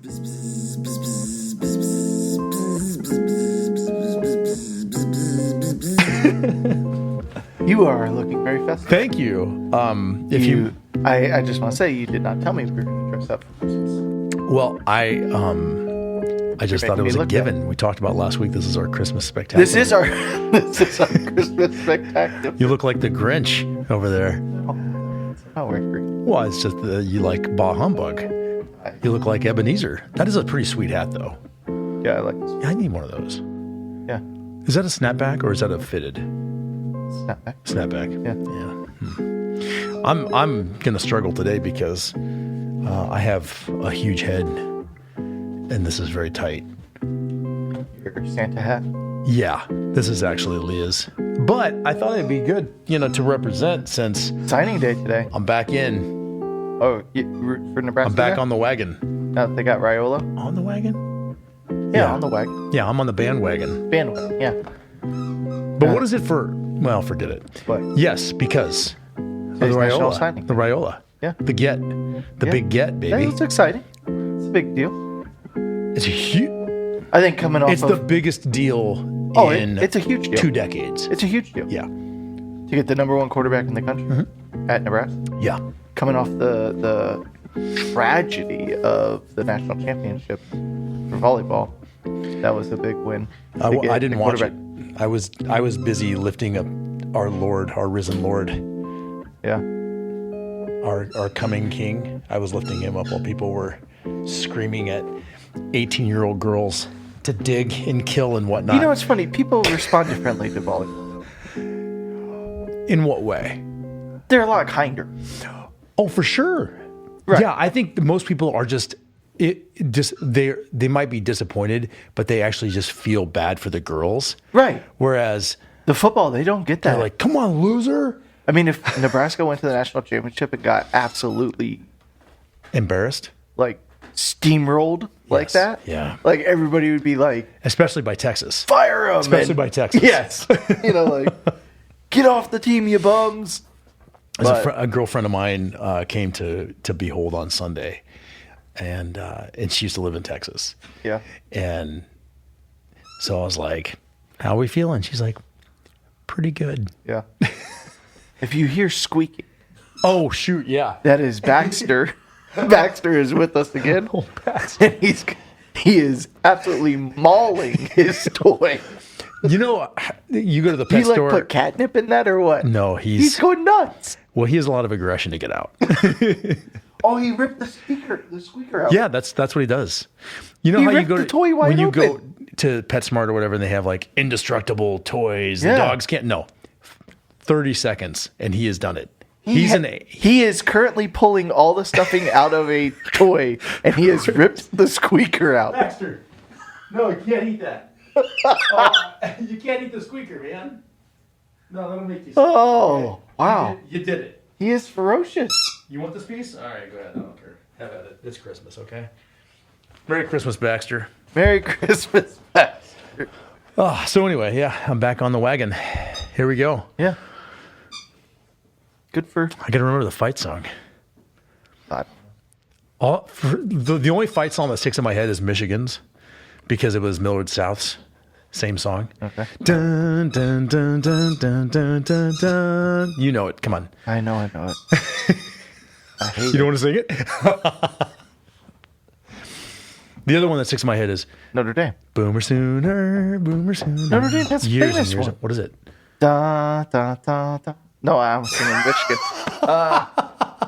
You are looking very festive. Thank you. I just want to say you did not tell me we were going to dress up for Christmas. Well, I just thought it was a given. We talked about last week. This is our Christmas spectacular. This is our Christmas spectacular. You look like the Grinch over there. Oh, we're free. Well, it's just you like bah humbug. You look like Ebenezer. That is a pretty sweet hat, though. Yeah, I like this. Yeah, I need one of those. Yeah. Is that a snapback or is that a fitted? Snapback. Snapback. Yeah. I'm gonna struggle today because I have a huge head, and this is very tight. Your Santa hat. Yeah, this is actually Leah's, but I thought it'd be good, to represent since Signing day today. I'm back in. Oh, for Nebraska. I'm back on the wagon. Now that they got Raiola. On the wagon? Yeah, on the wagon. Yeah, I'm on the bandwagon. Bandwagon. Yeah. But what is it for? Well, forget it. What? Yes, because of the National Raiola. Signing The Raiola. Yeah. The big get, baby. That's exciting. It's a big deal. It's huge. I think coming off It's the biggest deal in it's a huge deal. 2 decades. It's a huge deal. Yeah. To get the number 1 quarterback in the country at Nebraska. Yeah. Coming off the tragedy of the national championship for volleyball. That was a big win. I didn't watch it. I was busy lifting up our Lord, our risen Lord. Yeah. Our coming King. I was lifting him up while people were screaming at 18-year-old girls to dig and kill and whatnot. You know what's funny? People respond differently to volleyball. In what way? They're a lot kinder. Oh, for sure. Right. Yeah, I think most people are they might be disappointed, but they actually just feel bad for the girls. Right. Whereas the football, they don't get that. They're like, "Come on, loser." I mean, if Nebraska went to the national championship and got absolutely embarrassed, like steamrolled like that, yeah, like everybody would be like, especially by Texas, fire them, especially by Texas, yes, like get off the team, you bums. A girlfriend of mine came to Behold on Sunday, and she used to live in Texas, yeah, and so I was like, "How are we feeling?" She's like, "Pretty good." Yeah. If you hear squeaking, oh shoot, yeah, that is Baxter. Baxter is with us again. Oh, Baxter. And he is absolutely mauling his toy. You go to the pet store. store. Put catnip in that or what? No, he's going nuts. Well, he has a lot of aggression to get out. Oh, he ripped the squeaker out. Yeah, that's what he does. You know he how ripped you go the toy wide when you open. go to PetSmart or whatever, and they have like indestructible toys. Yeah. The dogs can't. No, 30 seconds, and he has done it. He is currently pulling all the stuffing out of a toy, and he has ripped the squeaker out. Baxter, no, you can't eat that. You can't eat the squeaker, man. No, that'll make you sick. Oh, wow. You did it. He is ferocious. You want this piece? All right, go ahead. I don't care. Have at it. It's Christmas, okay? Merry Christmas, Baxter. Merry Christmas, Baxter. Oh, so anyway, yeah, I'm back on the wagon. Here we go. Yeah. Good for... I got to remember the fight song. God. The only fight song that sticks in my head is Michigan's, because it was Millard South's same song. Okay. Dun, dun, dun, dun, dun, dun, dun, dun. You know it. Come on. I know it. I hate it. You don't want to sing it? The other one that sticks in my head is Notre Dame. Boomer Sooner, Boomer Sooner. Notre Dame, that's a years famous and years. one. What is it? Da, da, da, da. No, I'm singing Michigan.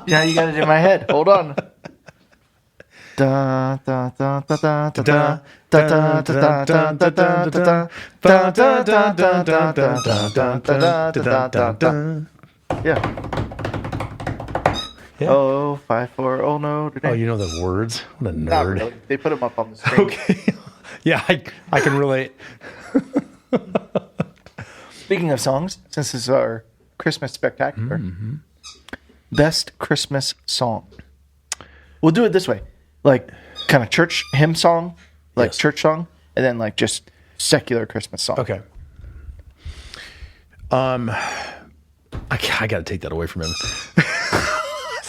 Yeah, you got it in my head. Hold on. Da da da da da da da da da da da da da da da da da da. Yeah. Oh, 5-4. Oh no. Oh, you know the words? What a nerd. Not really. They put them up on the screen. Okay. Yeah, I can relate. Speaking of songs, since this is our Christmas spectacular, best Christmas song. We'll do it this way. Like kind of church hymn song, like church song, and then like just secular Christmas song. Okay. I got to take that away from him.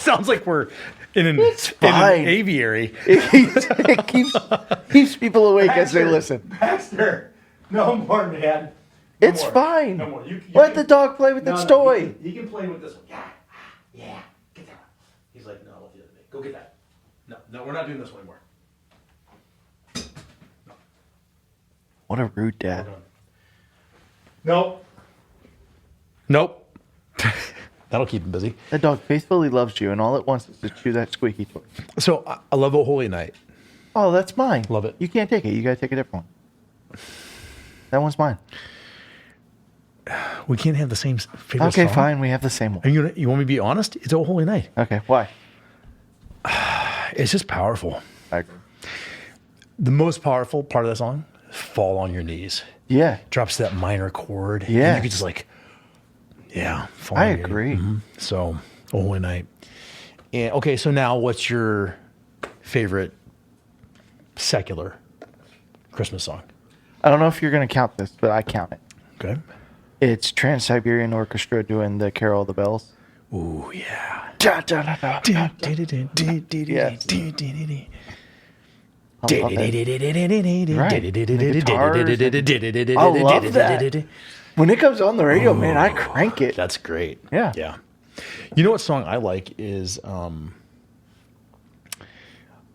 sounds like we're in an, fine. aviary. It keeps people awake as they listen. Baxter, no more, man. It's fine. No more. You Let the dog play with its toy. He can play with this one. Yeah. Get that one. He's like, no, I love the other day. Go get that. No, we're not doing this one anymore. What a rude dad. Nope. That'll keep him busy. That dog faithfully loves you, and all it wants is to chew that squeaky toy. So I love O Holy Night. Oh, that's mine. Love it. You can't take it. You got to take a different one. That one's mine. We can't have the same favorite Okay, song. fine. We have the same one. You want me to be honest? It's O Holy Night. Okay, why? It's just powerful. I agree. The most powerful part of that song, fall on your knees. Yeah, Drops that minor chord. Yeah. And you could just fall I on your agree. Mhm. So, O Holy Night. And okay, so now what's your favorite secular Christmas song? I don't know if you're going to count this, but I count it. Okay. It's Trans-Siberian Orchestra doing the Carol of the Bells. Ooh, yeah. Da, da, da, da, da. Yes. I love it. Right. The guitars. I love that. When it comes on the radio, man, I crank it. That's great. Yeah. Yeah. You know what song I like is, and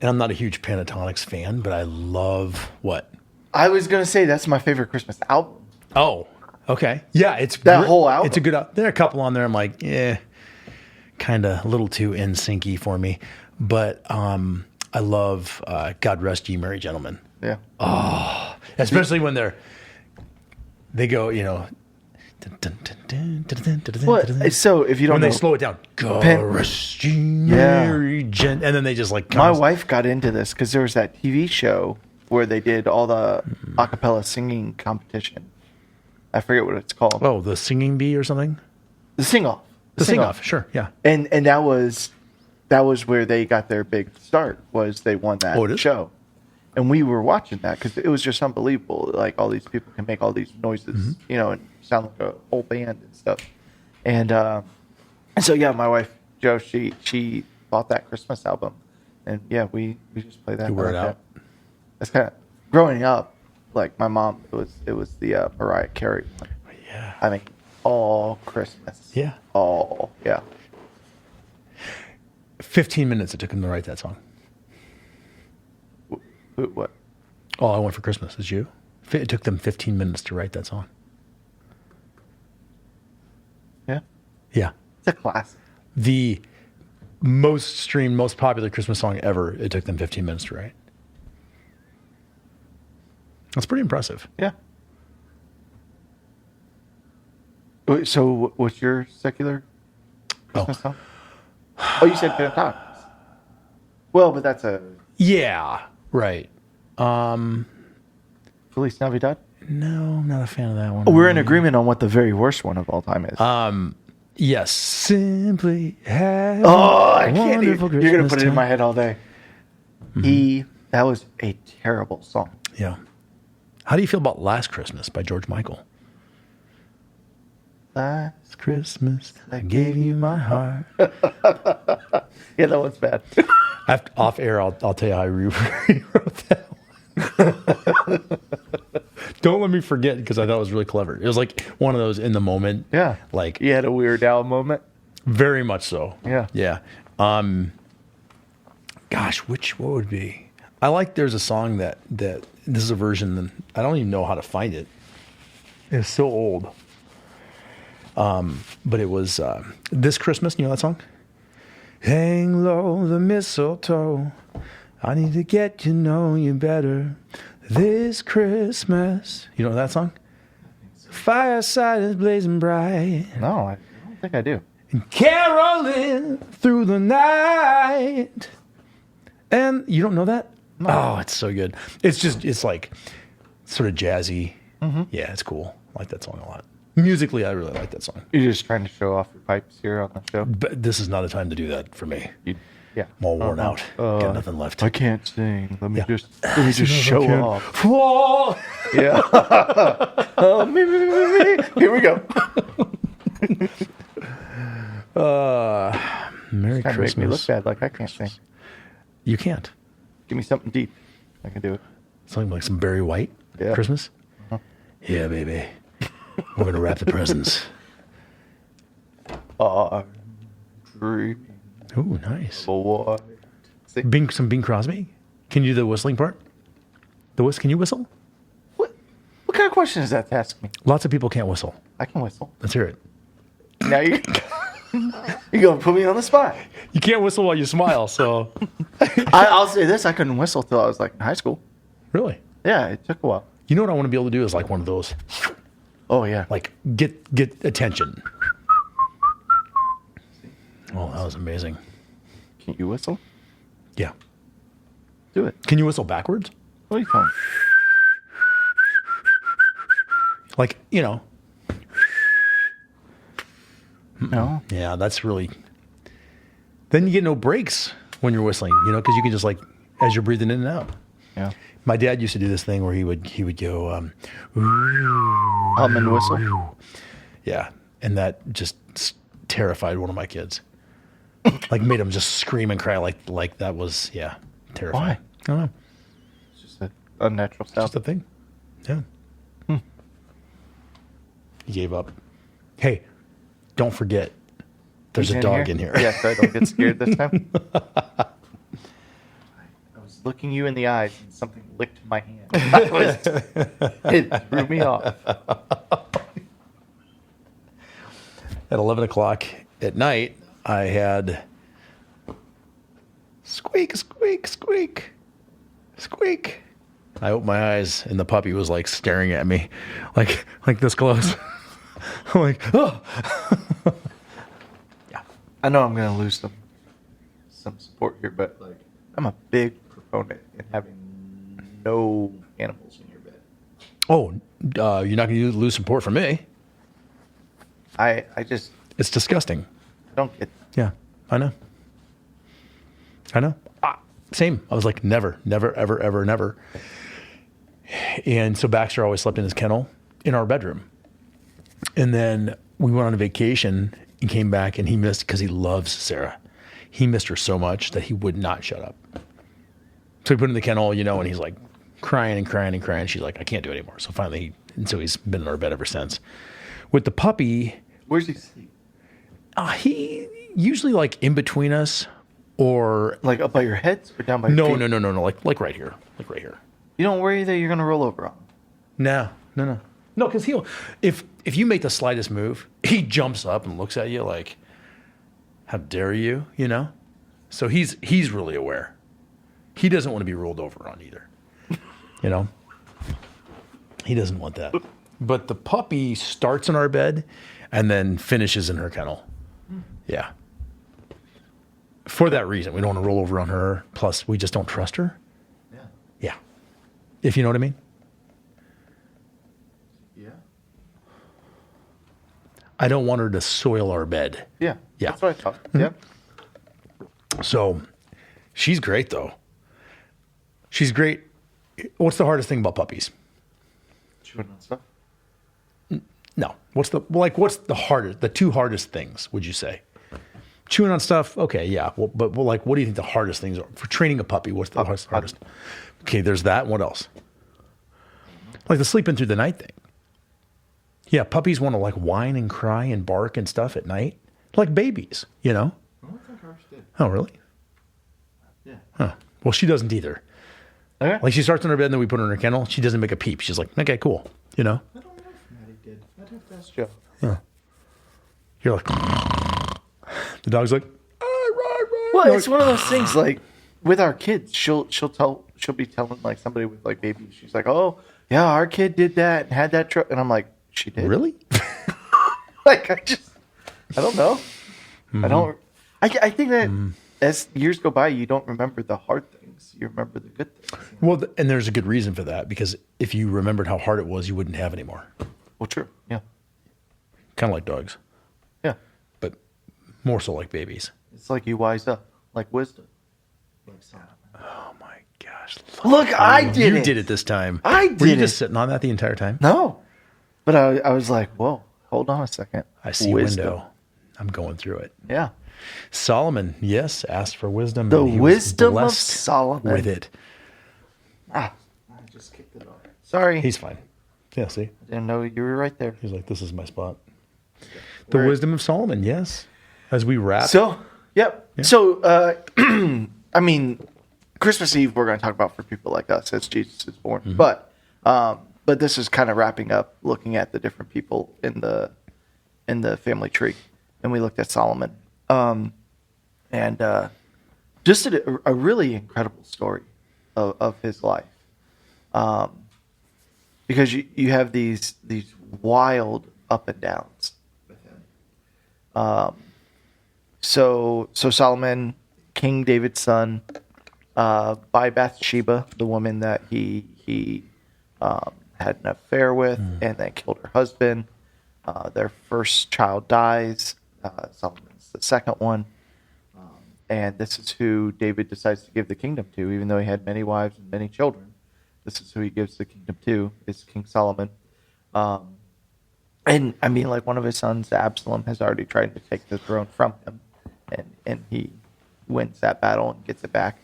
I'm not a huge Pentatonics fan, but I love what? I was going to say that's my favorite Christmas album. Oh, okay. Yeah, it's That whole album? It's a good. There are a couple on there. I'm like, kind of a little too in syncy for me. But I love "God Rest Ye Merry Gentlemen," Yeah. especially when they go, What? So if you don't when know, they slow it down, God Pen- Rest Ye Yeah. Merry Gent, and then they just like my comes- wife got into this because there was that TV show where they did all the a cappella singing competition. I forget what it's called. Oh, the Singing Bee or something. The Sing Off. The Sing Off, sure, yeah. And that was where they got their big start. Was they won that Oh, it is? show, and we were watching that because it was just unbelievable. Like all these people can make all these noises, and sound like a whole band and stuff. And so yeah, my wife Jo, she bought that Christmas album, and yeah, we just play that. You wear it like out. that. That's kind of growing up. Like my mom, it was the Mariah Carey one. Yeah. I mean, all Christmas. Yeah. All, yeah. 15 minutes it took him to write that song. What? All I Want for Christmas Is You. It took them 15 minutes to write that song. Yeah. Yeah. It's a classic. The most streamed, most popular Christmas song ever, it took them 15 minutes to write. That's pretty impressive. Yeah. Wait, so what's your secular Christmas song? Oh, you said Pentatonics. Well, but that's a Yeah, right. Feliz Navidad. No, I'm not a fan of that one. We're in agreement on what the very worst one of all time is. Yes, simply have I a can't wonderful even. You're going to Christmas put it in my time. head all day. That was a terrible song. Yeah. How do you feel about Last Christmas by George Michael? Last Christmas, I gave you my heart. Yeah, that one's bad. Off air, I'll tell you how I rewrote that one. Don't let me forget because I thought it was really clever. It was like one of those in the moment. Yeah. Like You had a Weird Al moment. very much so. Yeah. Yeah. Gosh, what would be? I like there's a song that this is a version that I don't even know how to find it. It's so old. But it was This Christmas, you know that song? Hang low the mistletoe. I need to get to know you better this Christmas. You know that song? Fireside is blazing bright. No, I don't think I do. And caroling through the night. And you don't know that? No. Oh, it's so good. It's like sort of jazzy. Yeah, it's cool. I like that song a lot. Musically, I really like that song. You're just trying to show off your pipes here on the show. But this is not the time to do that for me. Yeah. I'm all worn out. Got nothing left. I can't sing. Let me Yeah. just show off. Whoa! Yeah. Oh, me. Here we go. Merry Kind of make me look Christmas. bad, like I can't sing. You can't. Give me something deep. I can do it. Something like some Barry White Yeah. Christmas. Yeah, baby. We're gonna wrap the presents. Dream Ooh, nice. boy. See, Some Bing Crosby. Can you do the whistling part? Can you whistle? what kind of question is that to ask me? Lots of people can't whistle. I can whistle. Let's hear it. Now you you're gonna put me on the spot. You can't whistle while you smile, so I'll say this: I couldn't whistle till I was like in high school. really. Yeah, it took a while. You know what I want to be able to do is like one of those, Oh yeah, like get attention. Oh, that was amazing. can you whistle? Yeah. Do it. Can you whistle backwards? What are you talking? Like, you know. No. Yeah, that's really. Then you get no breaks when you're whistling, you know, because you can just like as you're breathing in and out. Yeah. My dad used to do this thing where he would go, Hum and whistle. yeah, and that just terrified one of my kids. Like made him just scream and cry like that was terrifying. Why? I don't know, It's just an unnatural sound. just a thing. Yeah. He gave up. Hey, don't forget, there's He's a dog in here. Yeah, so I don't get scared this time. I was looking you in the eyes and something licked my hand. It threw me off. At 11 o'clock at night, I had squeak, squeak, squeak, squeak. I opened my eyes and the puppy was like staring at me, like this close. I'm like, oh. Yeah. I know I'm gonna lose some support here, but like I'm a big proponent in having no animals in your bed. Oh, you're not going to lose support from me. I just It's disgusting. don't get. Yeah, I know. Same. I was like, never, never, ever, ever, never. And so Baxter always slept in his kennel in our bedroom. And then we went on a vacation and came back and he missed, because he loves Sarah. He missed her so much that he would not shut up. So we put him in the kennel, you know, and he's like crying and crying and crying. She's like, I can't do it anymore. So finally, so he's been in our bed ever since. With the puppy, Where's he sleep? he usually like in between us or Like up by your heads or down by your no, feet? no, like right here, like right here. You don't worry that you're gonna roll over on him. No, because he'll if you make the slightest move, he jumps up and looks at you like, how dare you, you know? So he's really aware. He doesn't want to be rolled over on either. You know? He doesn't want that. But the puppy starts in our bed and then finishes in her kennel. Yeah. For that reason, we don't want to roll over on her. Plus, we just don't trust her. Yeah. Yeah. If you know what I mean. Yeah. I don't want her to soil our bed. Yeah. Yeah. That's what I thought. Yeah. So she's great, though. She's great. What's the hardest thing about puppies? Chewing on stuff. No. What's the hardest, the two hardest things, would you say? Chewing on stuff? Okay, yeah. Well, but like, what do you think the hardest things are? For training a puppy, what's the hardest? Okay, there's that. What else? Like the sleeping through the night thing. Yeah, puppies want to like whine and cry and bark and stuff at night. Like babies, you know? I don't think ours did. Oh, really? Yeah. Huh. Well, she doesn't either. Okay. Like she starts in her bed and then we put her in her kennel. She doesn't make a peep. She's like, okay, cool. You know? I don't know if Maddie did. I did best job. You're like, the dog's like, Well, You're it's like, one of those things like with our kids, she'll be telling like somebody with like babies. She's like, "Oh, yeah, our kid did that and had that truck," and I'm like, "She did?" really? Like I don't know. I don't. I think that as years go by, you don't remember the hard things. You remember the good things. Well, and there's a good reason for that, because if you remembered how hard it was, you wouldn't have any more. Well, true. Yeah. Kind of like dogs, Yeah. but more so like babies. It's like you wise up, like wisdom. Like Solomon. Oh my gosh. Look, I did You it. did it this time. I Were you did just it. sitting on that the entire time? No, but I was like, "Whoa, hold on a second. I see Wisdom. window. I'm going through it. Yeah. Solomon, yes, asked for wisdom. The and he was wisdom of blessed Solomon. with it. I just kicked it off. Sorry. He's fine. Yeah, see? Didn't know you were right there. He's like, this is my spot. The We're- wisdom of Solomon, yes. As we wrap. So, yep. Yeah. So, I mean, Christmas Eve we're going to talk about for people like us as Jesus is born. Mm-hmm. But this is kind of wrapping up, looking at the different people in the family tree, and we looked at Solomon, and just a really incredible story of his life, because you have these wild up and downs with him. So Solomon, King David's son, by Bathsheba, the woman that he had an affair with and then killed her husband. Their first child dies. Solomon's the second one. And this is who David decides to give the kingdom to, even though he had many wives and many children. This is who he gives the kingdom to, is King Solomon. And I mean, like, one of his sons, Absalom, has already tried to take the throne from him. And he wins that battle and gets it back.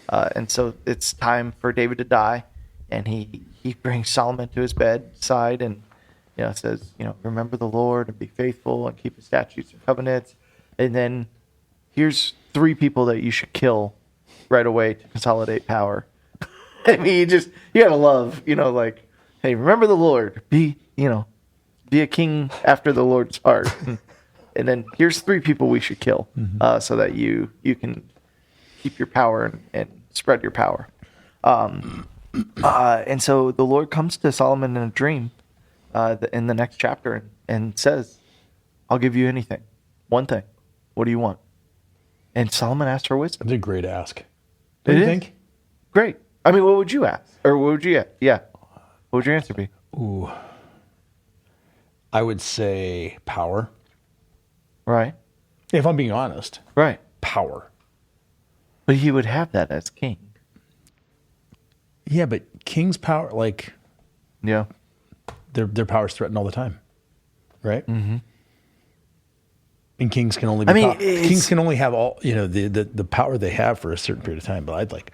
And so it's time for David to die. And he brings Solomon to his bedside and, says, remember the Lord and be faithful and keep his statutes and covenants. And then here's 3 people that you should kill right away to consolidate power. I mean, you gotta love, like, hey, remember the Lord, be a king after the Lord's heart. And then here's 3 people we should kill, so that you can keep your power and spread your power. And so the Lord comes to Solomon in a dream in the next chapter and says, I'll give you anything. One thing. What do you want? And Solomon asked for wisdom. It's a great ask. Don't you think? Great. I mean, what would you ask? Or what would you, yeah. What would your answer be? Ooh. I would say power. Right. If I'm being honest. Right. Power. But he would have that as king. Yeah, but king's power, like, yeah, their power's threatened all the time, right? Mm-hmm. And kings can only kings can only have all the power they have for a certain period of time. But I'd like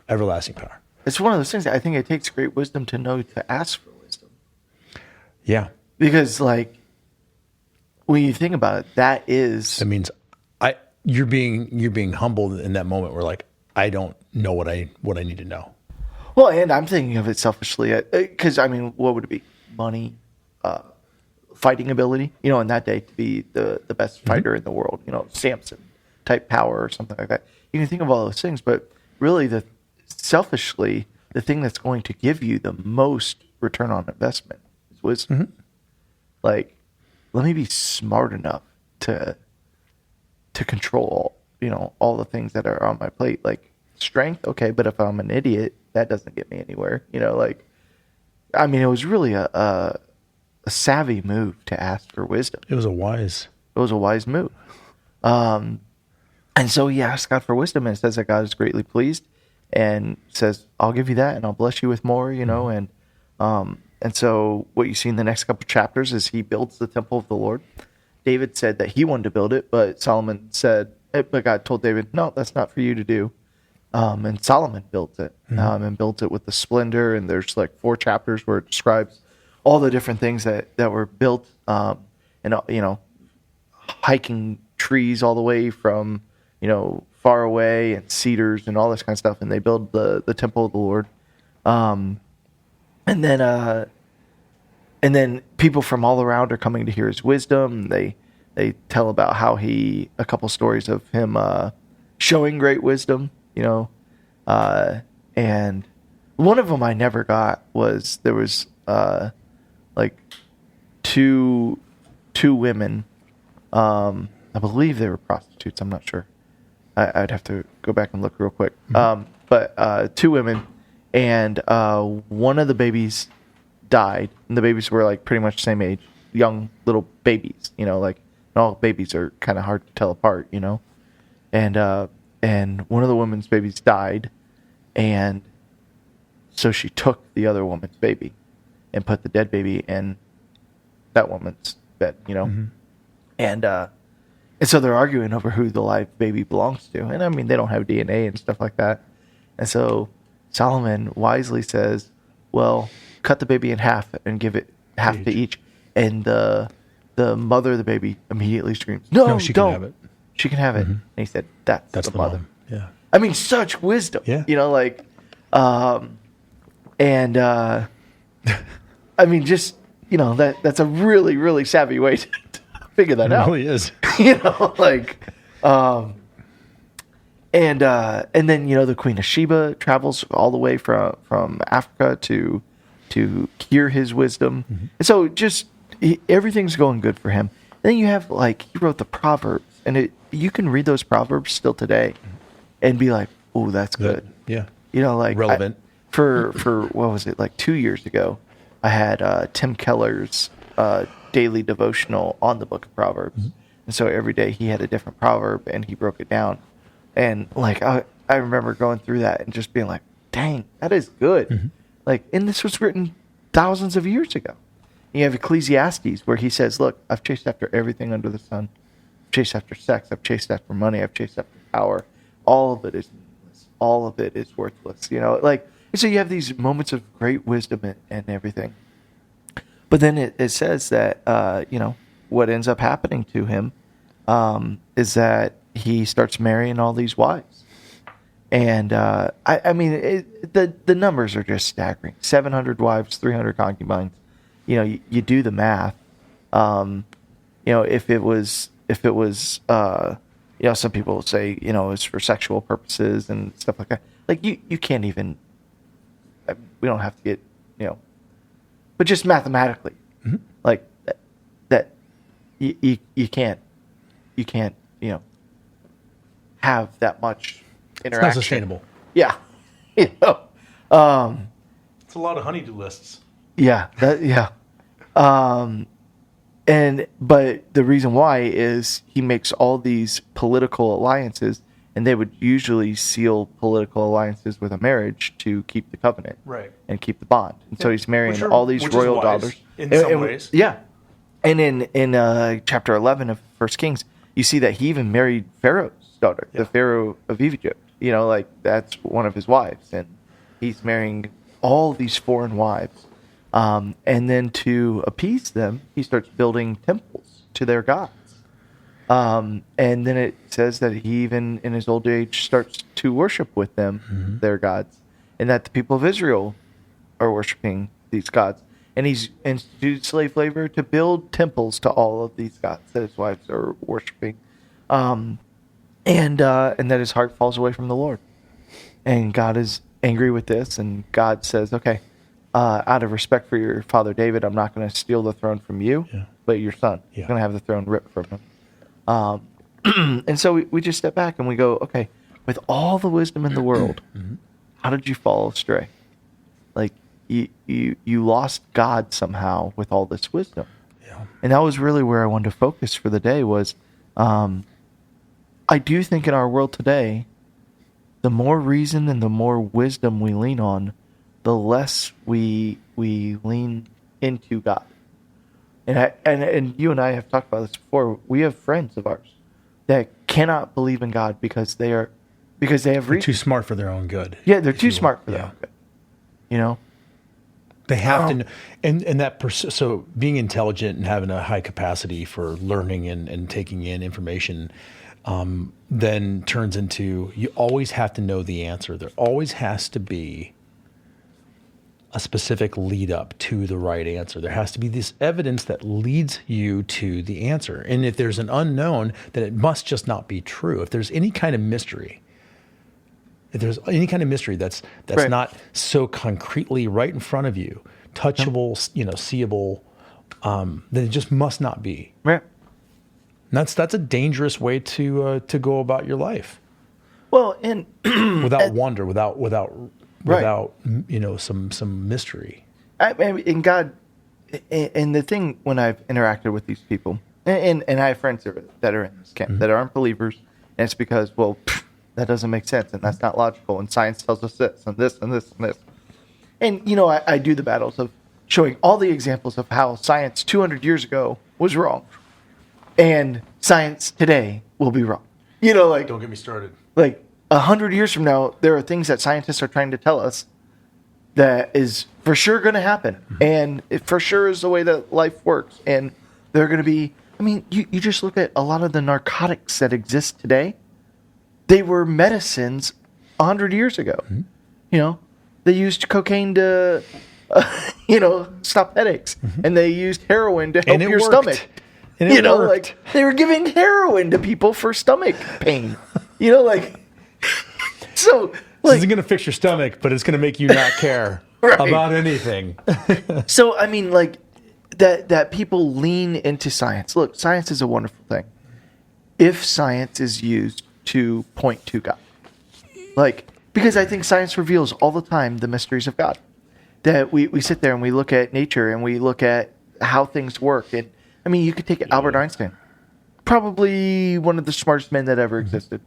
everlasting power. It's one of those things that I think it takes great wisdom to know to ask for wisdom. Yeah, because like when you think about it, that means you're being humbled in that moment where, like, I don't know what I need to know. Well, and I'm thinking of it selfishly because I mean, what would it be? Money, fighting ability. In that day to be the best fighter in the world. Samson type power or something like that. You can think of all those things, but really, selfishly, the thing that's going to give you the most return on investment is wisdom. Mm-hmm. Like, let me be smart enough to control, all the things that are on my plate. Like, strength, okay, but if I'm an idiot, that doesn't get me anywhere. I mean, it was really a savvy move to ask for wisdom. It was a wise move. And so he asked God for wisdom, and it says that God is greatly pleased and says, I'll give you that and I'll bless you with more, and so what you see in the next couple chapters is he builds the temple of the Lord. David said that he wanted to build it, but but God told David, no, that's not for you to do. And Solomon built it, and built it with the splendor. And there's like 4 chapters where it describes all the different things that were built, and hiking trees all the way from far away, and cedars and all this kind of stuff. And they build the temple of the Lord, and then people from all around are coming to hear his wisdom. They tell about how a couple stories of him showing great wisdom, and one of them I never got was there was like two women. I believe they were prostitutes. I'm not sure. I'd have to go back and look real quick. Mm-hmm. But 2 women, and one of the babies died, and the babies were like pretty much the same age, young little babies. Like, and all babies are kind of hard to tell apart. And one of the women's babies died, and so she took the other woman's baby and put the dead baby in that woman's bed. Mm-hmm. And And so they're arguing over who the live baby belongs to. And I mean, they don't have DNA and stuff like that. And so Solomon wisely says, well, cut the baby in half and give it half to each. And the mother of the baby immediately screams, no, she don't. can have it. She can have it. And he said, that's the mother. Mom. Yeah. I mean, such wisdom. Yeah. You know, like, I mean, just, you know, that's a really, really savvy way to figure that out. It really is. You know, like, and then, you know, the Queen of Sheba travels all the way from Africa to hear his wisdom. Mm-hmm. And so just everything's going good for him. And then you have, like, he wrote the Proverbs, and you can read those Proverbs still today and be like, oh, that's good. Yeah. You know, like Relevant. For what was it, like 2 years ago, I had Tim Keller's daily devotional on the book of Proverbs. Mm-hmm. And so every day he had a different proverb and he broke it down. And like I remember going through that and just being like, dang, that is good. Mm-hmm. Like, and this was written thousands of years ago. You have Ecclesiastes where he says, look, I've chased after everything under the sun. I've chased after sex. I've chased after money. I've chased after power. All of it is meaningless. All of it is worthless. You know, like, and so you have these moments of great wisdom and everything. But then it says that, you know, what ends up happening to him is that he starts marrying all these wives. And, I mean, the numbers are just staggering. 700 wives, 300 concubines. You know, you do the math. You know, if it was, you know, some people say, you know, it's for sexual purposes and stuff like that. Like, you can't even, we don't have to get, you know, but just mathematically, Mm-hmm. like that you can't, you know, have that much It's interaction. not sustainable. Yeah. You know, It's a lot of honeydew lists. yeah, but the reason why is he makes all these political alliances, and they would usually seal political alliances with a marriage to keep the covenant, Right. and keep the bond. And so he's marrying all these which is royal wise daughters in some ways. Yeah, and in chapter 11 of First Kings, you see that he even married Pharaoh's daughter, the Pharaoh of Egypt. You know, like that's one of his wives, and he's marrying all these foreign wives. And then to appease them, he starts building temples to their gods. And then it says that he even in his old age starts to worship with them, their gods, and that the people of Israel are worshiping these gods. And he's instituted slave labor to build temples to all of these gods that his wives are worshiping. And that his heart falls away from the Lord. And God is angry with this, and God says, okay, out of respect for your father David, I'm not going to steal the throne from you, but your son. Yeah. You're going to have the throne ripped from him. And so we just step back and we go, okay, with all the wisdom in the world, how did you fall astray? Like, you lost God somehow with all this wisdom. Yeah. And that was really where I wanted to focus for the day was, I do think in our world today, the more reason and the more wisdom we lean on, the less we lean into God. And you and I have talked about this before. We have friends of ours that cannot believe in God because they have They're reason. too smart for their own good. Yeah, they're if too you will. smart for Yeah. that. You know? They have to, and that so being intelligent and having a high capacity for learning and taking in information, then turns into you always have to know the answer. There always has to be a specific lead up to the right answer. There has to be this evidence that leads you to the answer. And if there's an unknown, then it must just not be true. If there's any kind of mystery, that's Right. not so concretely right in front of you, touchable, seeable, then it just must not be. Right. And that's a dangerous way to go about your life Well, and without wonder, without some mystery. I mean, in God, and the thing when I've interacted with these people, and I have friends that are in this camp that aren't believers, and it's because, well, that doesn't make sense, and that's not logical, and science tells us this, and this, and this, and this. And, you know, I do the battles of showing all the examples of how science 200 years ago was wrong. And science today will be wrong. You know, like Don't get me started. like 100 years from now, there are things that scientists are trying to tell us that is for sure going to happen, and it for sure is the way that life works. And they're going to be. I mean, you just look at a lot of the narcotics that exist today. They were medicines 100 years ago. You know, they used cocaine to, stop headaches, and they used heroin to help And it your worked. stomach. And it worked. Like they were giving heroin to people for stomach pain. You know, like so. This Like, isn't going to fix your stomach, but it's going to make you not care Right. about anything. so I mean, like that people lean into science. Look, science is a wonderful thing if science is used to point to God. Like, because I think science reveals all the time the mysteries of God. That we sit there and we look at nature and we look at how things work. And I mean, you could take Albert Einstein, probably one of the smartest men that ever existed.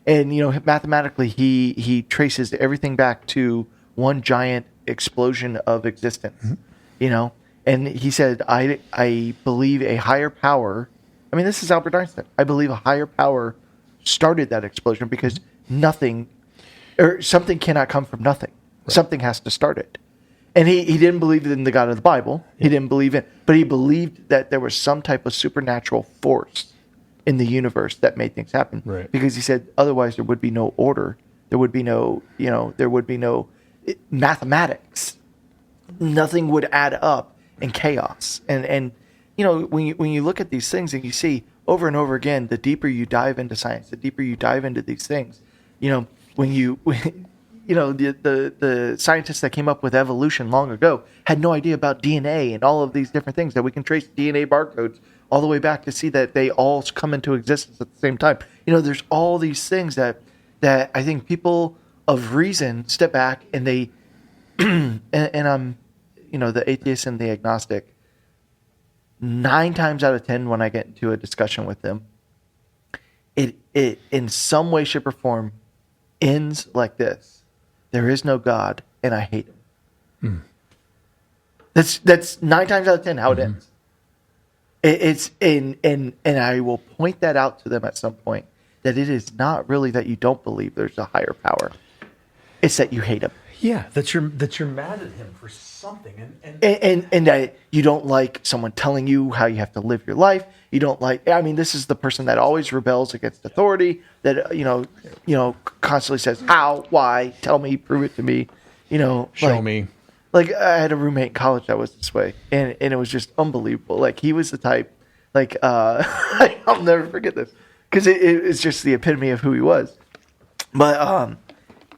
And, mathematically, he traces everything back to one giant explosion of existence, And he said, I believe a higher power. I mean, this is Albert Einstein. I believe a higher power started that explosion because nothing or something cannot come from nothing. Right. Something has to start it. And he didn't believe in the God of the Bible. Yeah. He didn't believe in, but he believed that there was some type of supernatural force in the universe that made things happen. Right. Because he said, otherwise there would be no order. There would be no, there would be no mathematics. Nothing would add up in chaos. And when you look at these things and you see over and over again, the deeper you dive into science, the deeper you dive into these things, the scientists that came up with evolution long ago had no idea about DNA and all of these different things that we can trace DNA barcodes all the way back to see that they all come into existence at the same time. There's all these things that I think people of reason step back and they, and I'm, the atheist and the agnostic, 9 times out of 10 when I get into a discussion with them, it in some way, shape, or form ends like this: there is no God, and I hate him. That's 9 times out of 10 how it ends. It's and I will point that out to them at some point, that it is not really that you don't believe there's a higher power. It's that you hate him. Yeah, that you're mad at him for something, and that you don't like someone telling you how you have to live your life. You don't like. I mean, this is the person that always rebels against authority. That constantly says, "How? Why? Tell me. Prove it to me." Show me. Like, I had a roommate in college that was this way, and it was just unbelievable. Like, he was the type, I'll never forget this, because it's just the epitome of who he was. But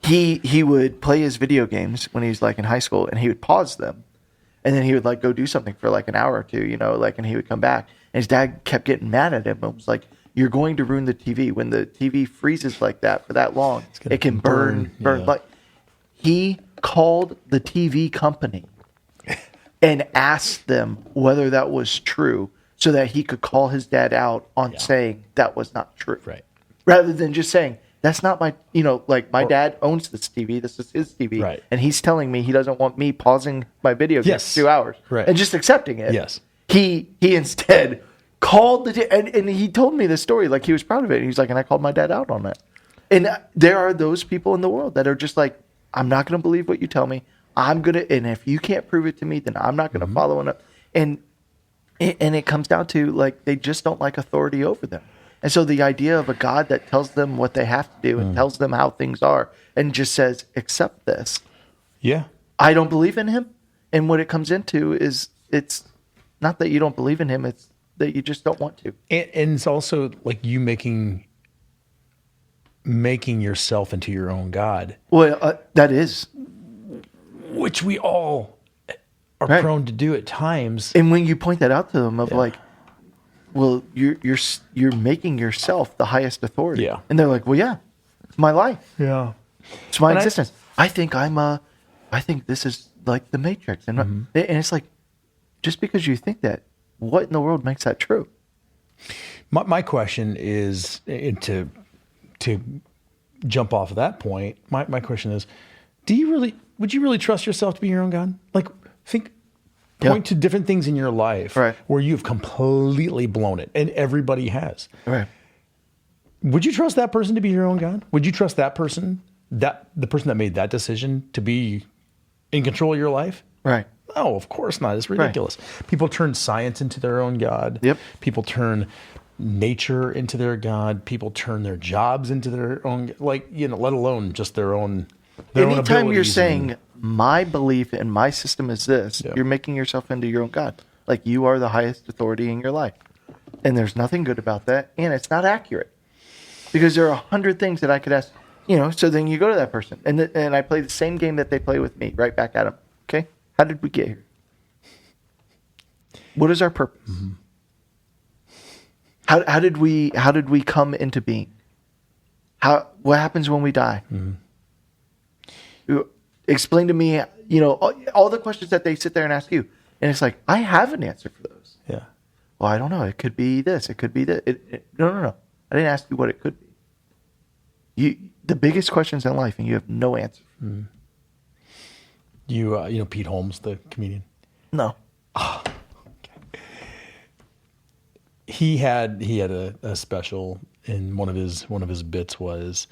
he would play his video games when he was like in high school, and he would pause them, and then he would like go do something for like an hour or two, and he would come back, and his dad kept getting mad at him and was like, "You're going to ruin the TV. When the TV freezes like that for that long, it can burn." Yeah. Like, he called the TV company and asked them whether that was true so that he could call his dad out on saying that was not true. Right. Rather than just saying, that's not my, my dad owns this TV. This is his TV. Right. And he's telling me he doesn't want me pausing my video game for 2 hours. Right. And just accepting it. Yes. He instead called and he told me the story. Like, he was proud of it. He was like, and I called my dad out on that. And there are those people in the world that are just like, I'm not going to believe what you tell me. And if you can't prove it to me, then I'm not going to follow it up. And it comes down to, like, they just don't like authority over them. And so the idea of a God that tells them what they have to do and tells them how things are and just says, accept this. Yeah. I don't believe in him. And what it comes into is, it's not that you don't believe in him, it's that you just don't want to. And it's also like you making yourself into your own God. Well, that is. Which we all are prone to do at times. And when you point that out to them like, well, you're making yourself the highest authority. Yeah. And they're like, well, yeah, it's my life. Yeah. It's my existence. I think this is like the Matrix. And it's like, just because you think that, what in the world makes that true? My question is, to jump off of that point, my question is, would you really trust yourself to be your own God? Like, think Point to different things in your life Right. where you've completely blown it, and everybody has. Right. Would you trust that person to be your own God? Would you trust that person, the person that made that decision, to be in control of your life? Right. No, of course not. It's ridiculous. People turn science into their own God. Yep. People turn nature into their God. People turn their jobs into their own, let alone just their own. Anytime you're saying my belief and my system is this, Yeah. you're making yourself into your own God. Like you are the highest authority in your life. And there's nothing good about that. And it's not accurate. Because there are 100 things that I could ask, so then you go to that person. And I play the same game that they play with me, right back at them. Okay? How did we get here? What is our purpose? Mm-hmm. How did we come into being? What happens when we die? Mm-hmm. Explain to me, all the questions that they sit there and ask you. And it's like, I have an answer for those. Yeah. Well, I don't know. It could be this. It could be that. No. I didn't ask you what it could be. The biggest questions in life, and you have no answer. Mm-hmm. You know Pete Holmes, the comedian? No. He had a special, and one of his bits was,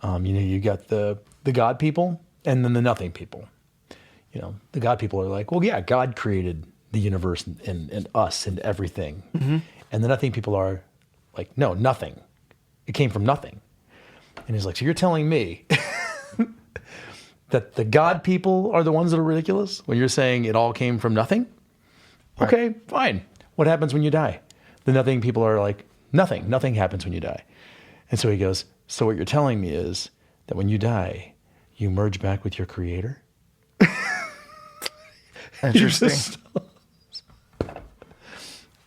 you got the God people and then the nothing people. The God people are like, well, yeah, God created the universe and us and everything. Mm-hmm. And the nothing people are like, no, nothing. It came from nothing. And he's like, so you're telling me that the God people are the ones that are ridiculous when you're saying it all came from nothing? Right. Okay, fine. What happens when you die? The nothing people are like, nothing. Nothing happens when you die. And so he goes, so what you're telling me is that when you die, you merge back with your creator? Interesting.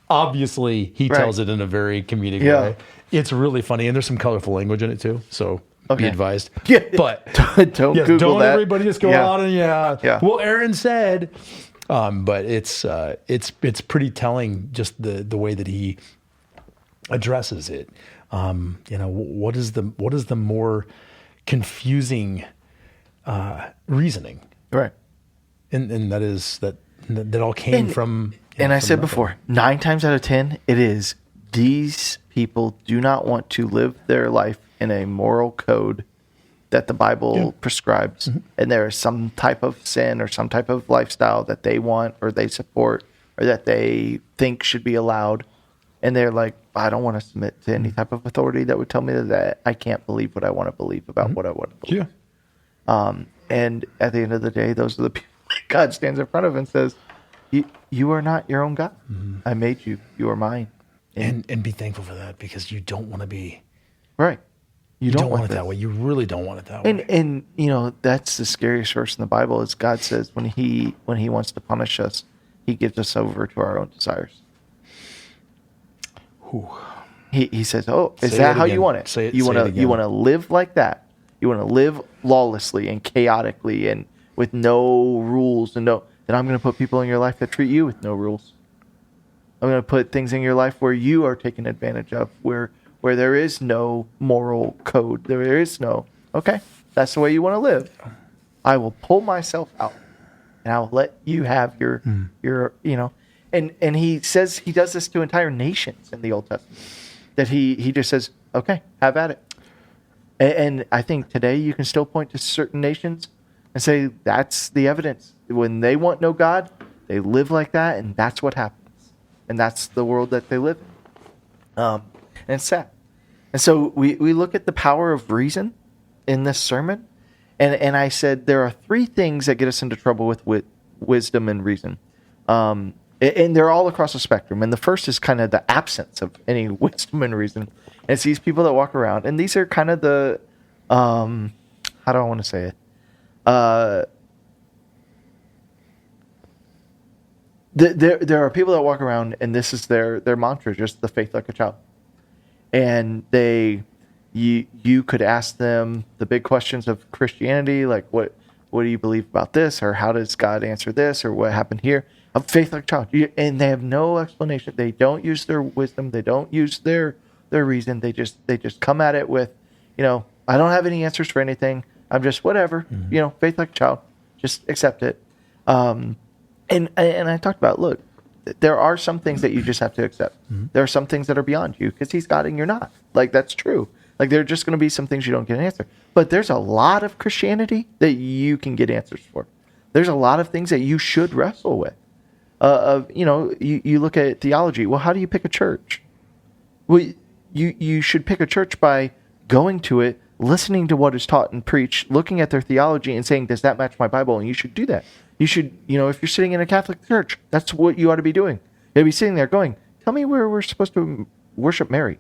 Obviously, he Right. tells it in a very comedic Yeah. way. It's really funny, and there's some colorful language in it too. So be Okay. advised. Yeah. But Don't yes, Google don't that. everybody just go Yeah. out and Yeah. Well, Aaron said, but it's pretty telling just the way that he addresses it. What is the more confusing reasoning? Right. And that is that all came from. And I from said nothing. before, 9 times out of 10, it is these people do not want to live their life in a moral code that the Bible prescribes. Mm-hmm. And there is some type of sin or some type of lifestyle that they want or they support or that they think should be allowed. And they're like, I don't want to submit to any type of authority that would tell me that I can't believe what I want to believe about what I want to believe. Yeah. And at the end of the day, those are the people God stands in front of and says, you are not your own God. Mm-hmm. I made you. You are mine. And be thankful for that, because you don't want to be right. You don't want it that way. You really don't want it that way. And that's the scariest verse in the Bible is God says when he wants to punish us, he gives us over to our own desires. Whew. He says, "Oh, is that how you want it? You want to live like that? You want to live lawlessly and chaotically and with no rules and no. Then I'm going to put people in your life that treat you with no rules. I'm going to put things in your life where you are taken advantage of, where there is no moral code. There is no, okay, that's the way you want to live. I will pull myself out and I'll let you have your and he says he does this to entire nations in the Old Testament, that he just says, okay, have at it. And I think today you can still point to certain nations and say that's the evidence. When they want no God, they live like that, and that's what happens. And that's the world that they live in. And it's sad. And so we look at the power of reason in this sermon. And I said there are 3 things that get us into trouble with wisdom and reason. And they're all across the spectrum. And the first is kind of the absence of any wisdom and reason. And it's these people that walk around. And these are kind of the, how do I want to say it? There are people that walk around, and this is their mantra, just the faith like a child. And you could ask them the big questions of Christianity, like what do you believe about this, or how does God answer this, or what happened here? A faith like a child, and they have no explanation. They don't use their wisdom. They don't use their reason. They just come at it with, I don't have any answers for anything. I'm just whatever, faith like a child. Just accept it. And I talked about, look, there are some things that you just have to accept. There are some things that are beyond you because he's God and you're not. Like, that's true. Like, there are just going to be some things you don't get an answer. But there's a lot of Christianity that you can get answers for. There's a lot of things that you should wrestle with. You look at theology. Well, how do you pick a church? Well, you should pick a church by going to it, listening to what is taught and preached, looking at their theology and saying, does that match my Bible? And you should do that. You should, if you're sitting in a Catholic church, that's what you ought to be doing. You'll be sitting there going, tell me where we're supposed to worship Mary.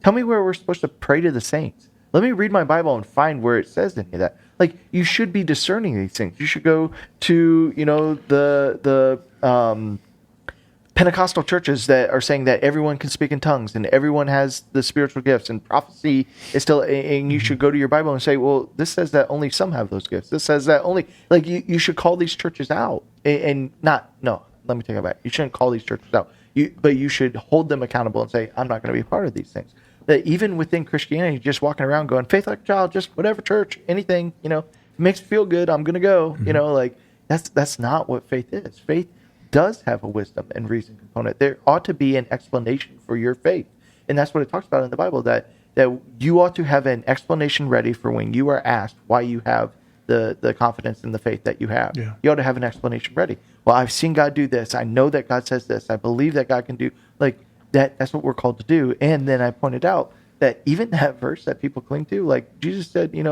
Tell me where we're supposed to pray to the saints. Let me read my Bible and find where it says any of that. Like, you should be discerning these things. You should go to, the Pentecostal churches that are saying that everyone can speak in tongues and everyone has the spiritual gifts and prophecy is still, and you should go to your Bible and say, well, this says that only some have those gifts. This says that only, like, you should call these churches out and not, no, let me take it back. You shouldn't call these churches out, but you should hold them accountable and say, I'm not going to be a part of these things. That even within Christianity, just walking around going, faith like a child, just whatever church, anything, makes me feel good, I'm going to go, like that's not what faith is. Faith does have a wisdom and reason component. There ought to be an explanation for your faith. And that's what it talks about in the Bible, that you ought to have an explanation ready for when you are asked why you have the confidence in the faith that you have. Yeah. You ought to have an explanation ready. Well, I've seen God do this. I know that God says this. I believe that God can do, like, that's what we're called to do. And then I pointed out that even that verse that people cling to, like Jesus said, you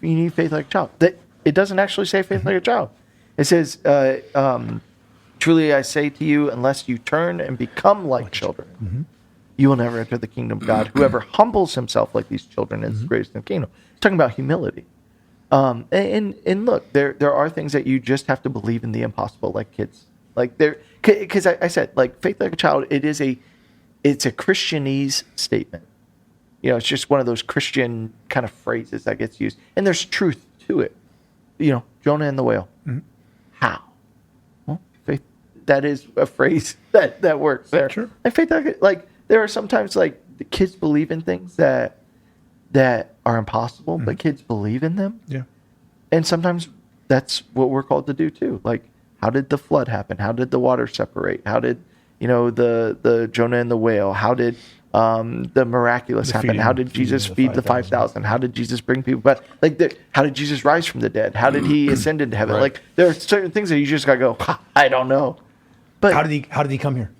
need faith like a child. That it doesn't actually say faith like a child. It says, truly I say to you, unless you turn and become like children, you will never enter the kingdom of God. Whoever humbles himself like these children is the greatest in the kingdom. It's talking about humility. And look, there are things that you just have to believe in the impossible, like kids. Like because I said, like, faith like a child, it's a Christianese statement. It's just one of those Christian kind of phrases that gets used. And there's truth to it. Jonah and the whale. Mm-hmm. How? Well, faith, that is a phrase that works there. Sure. And faith, like, there are sometimes, like, the kids believe in things that are impossible, but kids believe in them. Yeah. And sometimes that's what we're called to do too. Like, how did the flood happen? How did the water separate? How did the Jonah and the whale? How did the miraculous happen? How did Jesus feed the 5,000? How did Jesus bring people back? Like, how did Jesus rise from the dead? How did he ascend into heaven? Right. Like, there are certain things that you just gotta go, I don't know. But how did he come here?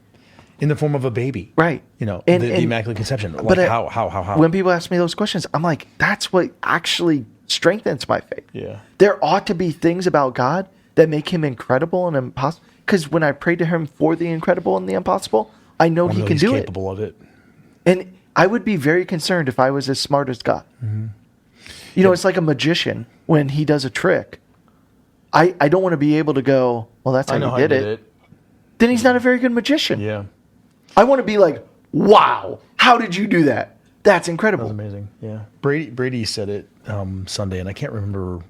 In the form of a baby, right? The Immaculate Conception. Like, but how? When people ask me those questions, I'm like, that's what actually strengthens my faith. Yeah, there ought to be things about God that make him incredible and impossible. Because when I pray to him for the incredible and the impossible, I know he can do it. Capable of it. And I would be very concerned if I was as smart as God. Mm-hmm. It's like a magician when he does a trick. I don't want to be able to go, well, that's how you did it. Then he's not a very good magician. Yeah. I want to be like, wow, how did you do that? That's incredible. That's amazing. Yeah. Brady said it Sunday, and I can't remember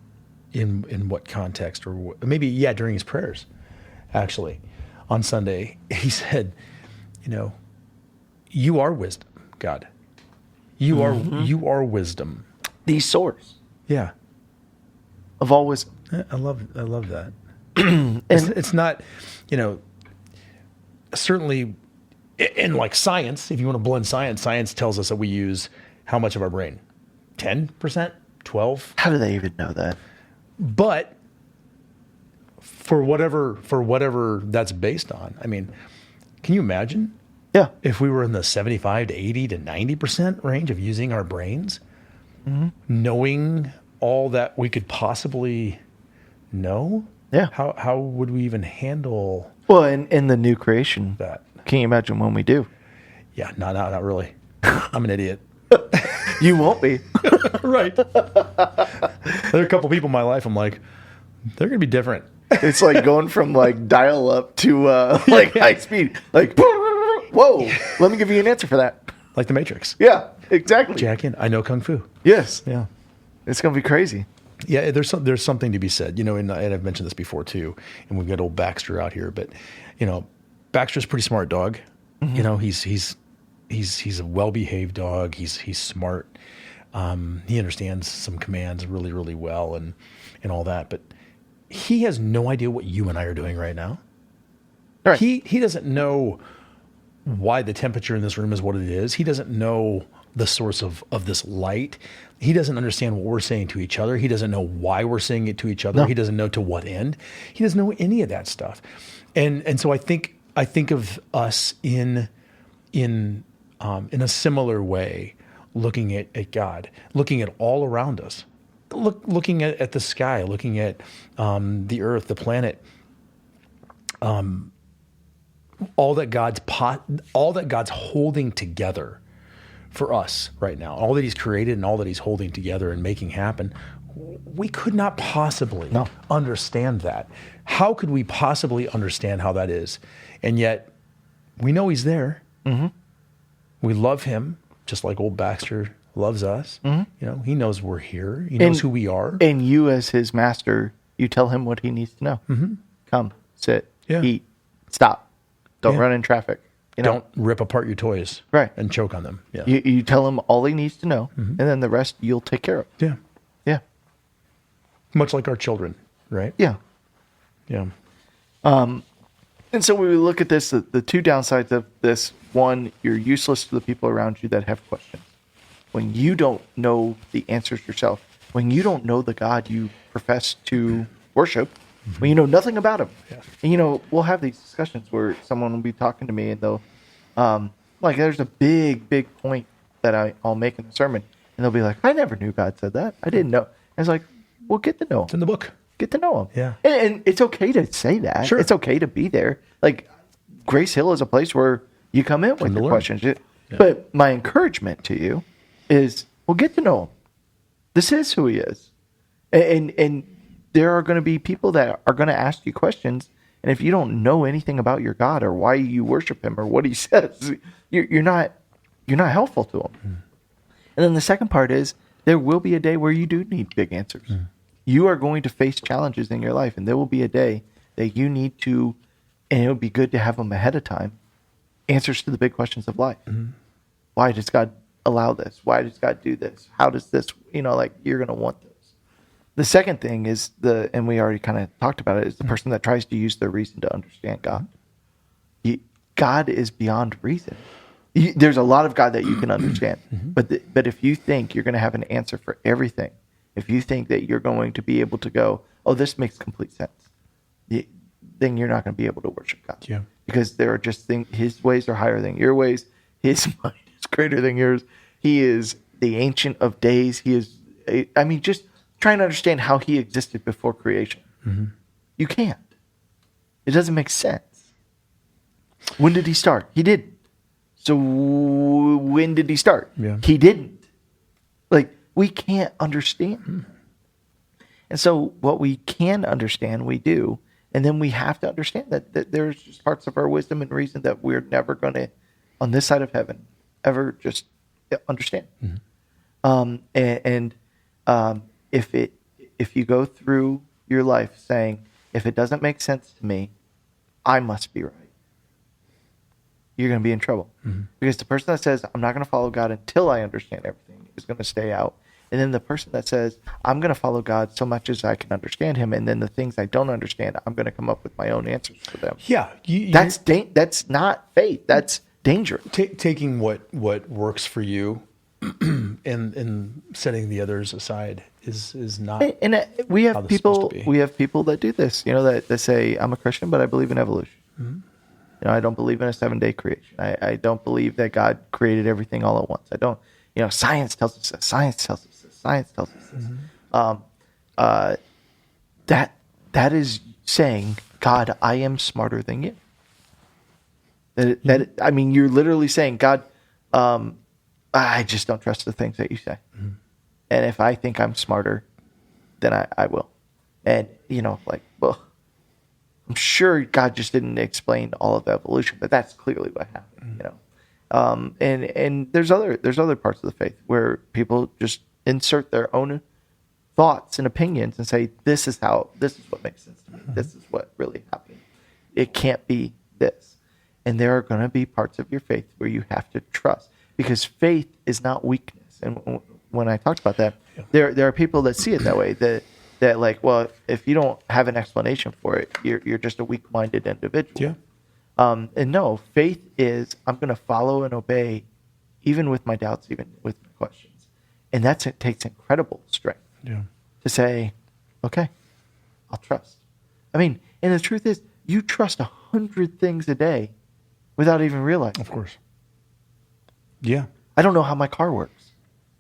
in what context, or maybe, during his prayers, actually, on Sunday. He said, you are wisdom, God. You are wisdom. The source. Yeah. Of all wisdom. I love that. It's not, certainly, in like science, if you want to blend science tells us that we use how much of our brain? 10%? 12? How do they even know that? But for whatever that's based on, I mean, can you imagine? Yeah. If we were in the 75 to 80 to 90% range of using our brains, knowing all that we could possibly know, how would we even handle? Well, in the new creation, that can you imagine when we do? Yeah, not really. I'm an idiot. You won't be. Right. There are a couple people in my life, I'm like, they're going to be different. It's like going from like dial up to high speed. Like, whoa, let me give you an answer for that. Like the Matrix. Yeah, exactly. Jack in, I know Kung Fu. Yes. Yeah. It's going to be crazy. Yeah, there's something to be said, and I've mentioned this before too, and we've got old Baxter out here, but, Baxter's a pretty smart dog. Mm-hmm. He's a well-behaved dog. He's smart. He understands some commands really, really well and all that, but he has no idea what you and I are doing right now. Right. He doesn't know why the temperature in this room is what it is. He doesn't know the source of this light. He doesn't understand what we're saying to each other. He doesn't know why we're saying it to each other. No. He doesn't know to what end. He doesn't know any of that stuff. And so I think of us in a similar way, looking at God, looking at all around us, looking at the sky, looking at the earth, the planet, all that God's holding together for us right now, all that He's created and all that He's holding together and making happen. We could not possibly understand that. How could we possibly understand how that is? And yet, we know He's there. Mm-hmm. We love Him, just like old Baxter loves us. Mm-hmm. You know, He knows we're here. He knows who we are. And you, as His master, you tell Him what He needs to know. Mm-hmm. Come, sit, Yeah. eat, stop. Don't Yeah. run in traffic. You know? Don't rip apart your toys, Right. and choke on them. Yeah, You tell Him all He needs to know, Mm-hmm. and then the rest you'll take care of. yeah. Yeah. Much like our children, right? Yeah. Yeah. And so when we look at this, the two downsides of this: one, you're useless to the people around you that have questions. When you don't know the answers yourself, when you don't know the God you profess to worship, when you know nothing about Him. Yeah. And, we'll have these discussions where someone will be talking to me and they'll, there's a big point that I'll make in the sermon. And they'll be like, I never knew God said that. I didn't know. And it's like, well, get to know It's Him. in the book. Get to know Him. Yeah. And it's okay to say that. Sure. It's okay to be there. Like, Grace Hill is a place where you come in with to your learn. questions. But my encouragement to you is, well, get to know Him. This is who He is. And there are going to be people that are going to ask you questions. And if you don't know anything about your God or why you worship Him or what He says, you're not helpful to Him. And then the second part is, there will be a day where you do need big answers. You are going to face challenges in your life, and there will be a day that you need to, and it would be good to have them ahead of time, answers to the big questions of life. Why does God allow this? Why does God do this? How does this, you're going to want this. The second thing is and we already kind of talked about it, is the person that tries to use their reason to understand God. God is beyond reason. There's a lot of God that you can understand, but if you think you're going to have an answer for everything, if you think that you're going to be able to go, oh, this makes complete sense, then you're not going to be able to worship God. Yeah. Because there are just things, His ways are higher than your ways. His mind is greater than yours. He is the Ancient of Days. He is, just trying to understand how He existed before creation. You can't. It doesn't make sense. When did He start? He didn't. So when did He start? Yeah. He didn't. We can't understand. And so what we can understand, we do. And then we have to understand that there's just parts of our wisdom and reason that we're never going to, on this side of heaven, ever just understand. If you go through your life saying, if it doesn't make sense to me, I must be right, you're going to be in trouble. Because the person that says, I'm not going to follow God until I understand everything, is going to stay out. And then the person that says, I'm going to follow God so much as I can understand Him, and then the things I don't understand, I'm going to come up with my own answers for them. Yeah. That's not faith. That's danger. Taking what works for you and setting the others aside is not. And we how have this is supposed people. to be. We have people that do this. That say, I'm a Christian, but I believe in evolution. I don't believe in a 7-day creation. I don't believe that God created everything all at once. I don't. Science tells us this. Science tells us this. Science tells us this. That is saying, God, I am smarter than you. You're literally saying, God, I just don't trust the things that you say. And if I think I'm smarter, then I will. And, well, I'm sure God just didn't explain all of evolution, but that's clearly what happened, And there's other parts of the faith where people just insert their own thoughts and opinions and say, this is what makes sense to me. This is what really happened. It can't be this. And there are going to be parts of your faith where you have to trust, because faith is not weakness. And when I talked about that, there are people that see it that way, that like, well, if you don't have an explanation for it, you're just a weak-minded individual. Yeah. And no, faith is I'm going to follow and obey, even with my doubts, even with my questions. And it takes incredible strength Yeah. to say, okay, I'll trust. I mean, and the truth is, you trust 100 things a day without even realizing. Of course. Yeah. I don't know how my car works,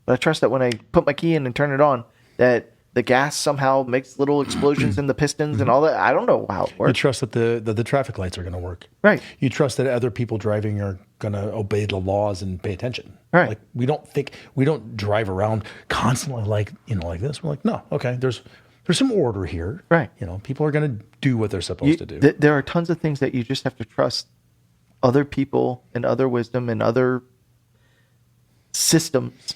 but I trust that when I put my key in and turn it on, that the gas somehow makes little explosions in the pistons and all that. I don't know how it You works. trust that the traffic lights are going to work. Right. You trust that other people driving are going to obey the laws and pay attention. Right. Like we don't drive around constantly like this. We're like, no, okay, there's some order here. Right. People are going to do what they're supposed to do. There are tons of things that you just have to trust other people and other wisdom and other systems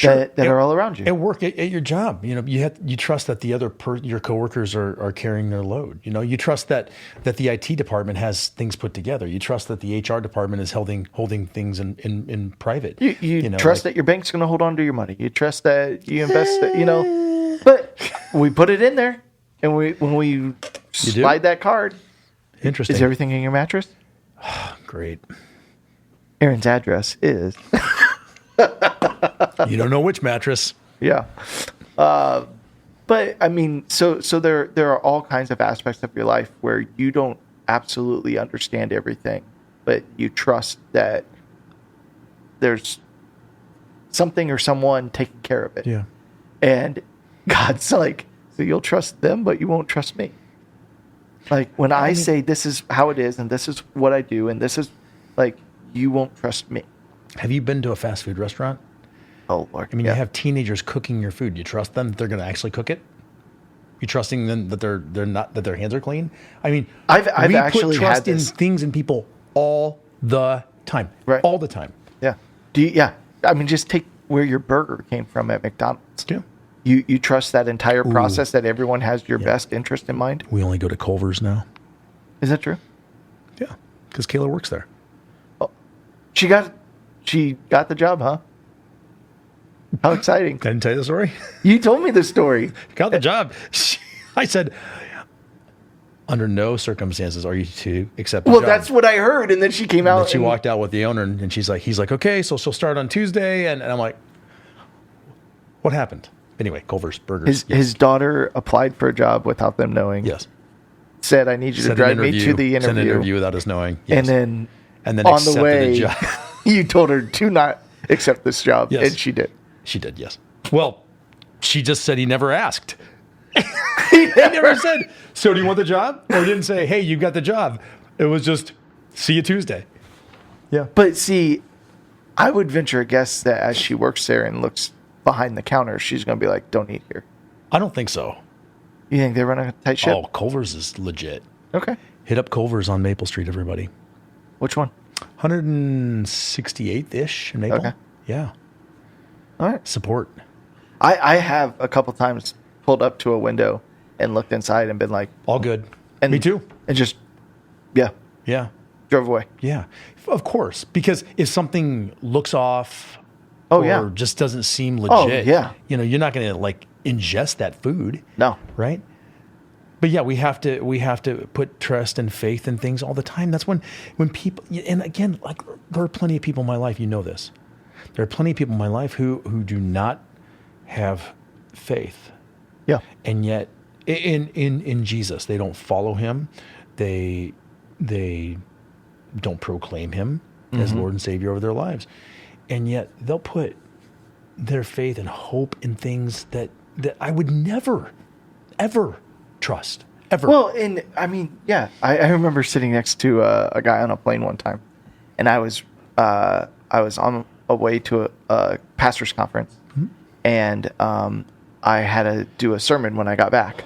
that are all around you. At work, at your job, you trust that the other your coworkers are carrying their load. You trust that the IT department has things put together. You trust that the HR department is holding things in private. You trust that your bank's going to hold on to your money. You trust that you invest, But we put it in there, and when we slide that card, Interesting. is everything in your mattress? Great. Aaron's address is. You don't know which mattress. Yeah. But I mean, so there are all kinds of aspects of your life where you don't absolutely understand everything, but you trust that there's something or someone taking care of it. Yeah. And God's like, so you'll trust them, but you won't trust me. Like when I say this is how it is, and this is what I do, and this is like, you won't trust me. Have you been to a fast food restaurant? Oh, Lord. I mean, you have teenagers cooking your food. You trust them that they're going to actually cook it? You trusting them that they're not, that their hands are clean? I mean, I've we actually put trust had this. in things and people all the time. Right. All the time. Yeah. Yeah. I mean, just take where your burger came from at McDonald's. Yeah. You trust that entire process, that everyone has your best interest in mind? We only go to Culver's now. Is that true? Yeah. Because Kayla works there. She got the job, huh? How exciting. I didn't tell you the story. You told me the story. Got the job. I said, under no circumstances are you to accept the Well, job. that's what I heard. And then she came out. And she and walked out with the owner, and he's like, okay, so she'll start on Tuesday. And I'm like, what happened? Anyway, Culver's Burgers. His daughter applied for a job without them knowing. Yes. Said, I need you to Sent drive me to the Sent an interview. interview without us knowing. Yes. And then on on the way, job. you told her to not accept this job. Yes. And she did. She did, yes. Well, she just said he never asked. He never said, so do you want the job? Or he didn't say, hey, you got the job. It was just, see you Tuesday. Yeah. But see, I would venture a guess that as she works there and looks behind the counter, she's going to be like, don't eat here. I don't think so. You think they run a tight ship? Oh, Culver's is legit. Okay. Hit up Culver's on Maple Street, everybody. Which one? 168th-ish in Maple. Okay. Yeah. All right. Support. I have a couple times pulled up to a window and looked inside and been like, All good. and Me too. And just, yeah, Yeah. drove away. Yeah. Of course. Because if something looks off Oh, or yeah. just doesn't seem legit, Oh, yeah. you're not going to like ingest that food. No. Right? But yeah, we have to put trust and faith in things all the time. That's when people, and again, like there are plenty of people in my life, you know this. There are plenty of people in my life who do not have faith. Yeah. And yet in Jesus, they don't follow him. They don't proclaim him as Lord and Savior over their lives. And yet they'll put their faith and hope in things that I would never, ever trust. Ever. Well, and I mean, yeah, I remember sitting next to a guy on a plane one time, and I was on a way to a pastor's conference, and I had to do a sermon when I got back.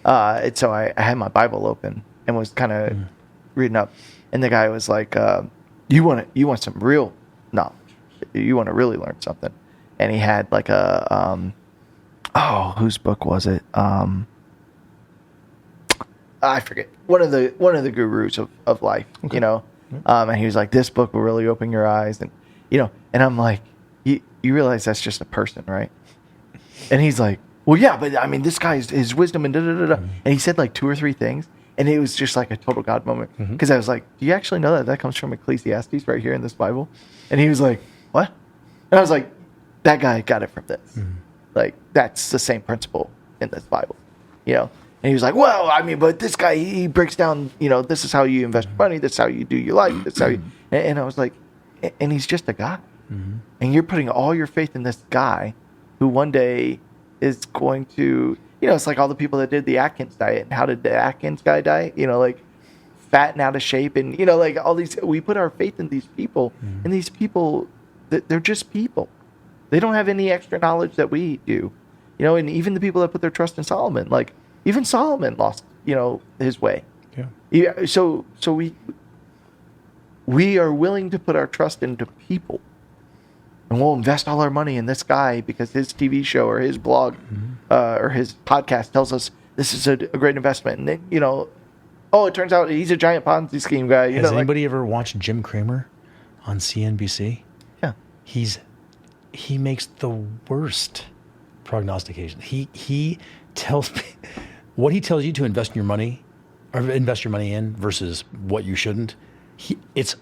And so I had my Bible open and was kind of reading up, and the guy was like, "You want some real knowledge? You want to really learn something?" And he had like a whose book was it? I forget, one of the gurus of life, Okay. and he was like, this book will really open your eyes, and and I'm like, you realize that's just a person, right? And he's like, well, yeah, but I mean, this guy is his wisdom and da da da da, and he said like 2 or 3 things, And it was just like a total God moment. Because I was like, do you actually know that comes from Ecclesiastes right here in this Bible? And he was like, what? And I was like, that guy got it from this. Like, that's the same principle in this Bible, you know? And he was like, well, I mean, but this guy, he breaks down, you know, this is how you invest your money. This is how you do your life. This is how you, and I was like, and he's just a guy. And you're putting all your faith in this guy who one day is going to, you know, it's like all the people that did the Atkins diet. And how did the Atkins guy die? You know, like fat and out of shape. And, you know, like all these, we put our faith in these people. And these people, they're just people. They don't have any extra knowledge that we do. You know, and even the people that put their trust in Solomon, like even Solomon lost, you know, his way. Yeah. So we are willing to put our trust into people. And we'll invest all our money in this guy because his TV show or his blog or his podcast tells us this is a great investment. And then, you know, oh, it turns out he's a giant Ponzi scheme guy. Has anybody ever watched Jim Cramer on CNBC? Yeah. He makes the worst prognostication. He tells me what he tells you to invest in your money or invest your money in versus what you shouldn't. It's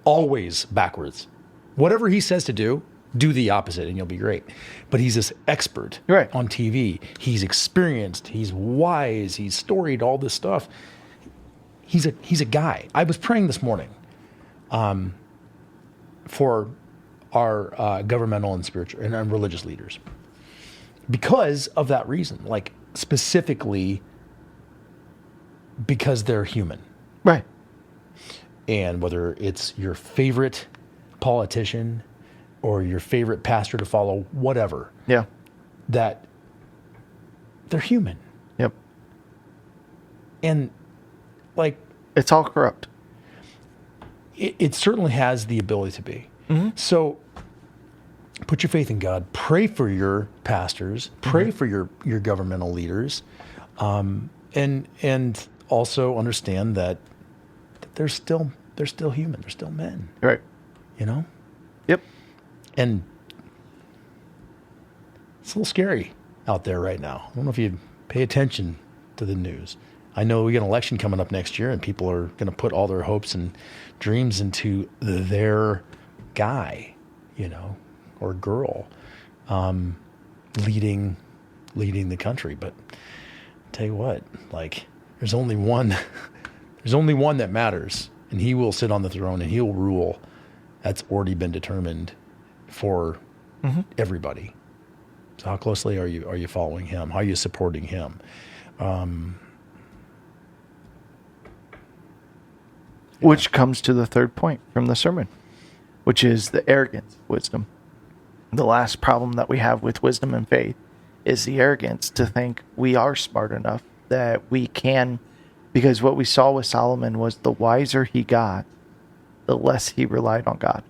always backwards. Whatever he says to do the opposite and you'll be great. But he's this expert on TV. He's experienced. He's wise. He's storied all this stuff. He's a guy. I was praying this morning for our governmental and spiritual and religious leaders because of that reason. Like specifically because they're human. Right. And whether it's your favorite politician or your favorite pastor to follow, whatever. Yeah. That they're human. Yep. And like it's all corrupt. It certainly has the ability to be. So put your faith in God. Pray for your pastors. Pray for your governmental leaders, and also understand that they're still human. They're still men. Right. You know. Yep. And it's a little scary out there right now. I don't know if you pay attention to the news. I know we got an election coming up next year, and people are going to put all their hopes and dreams into their guy, you know, or girl, leading the country. But I'll tell you what, like, there's only one that matters, and he will sit on the throne and he'll rule. That's already been determined for everybody. So how closely are you following him? How are you supporting him? Which comes to the third point from the sermon, which is the arrogance of wisdom. The last problem that we have with wisdom and faith is the arrogance to think we are smart enough that we can, because what we saw with Solomon was the wiser he got, the less he relied on God.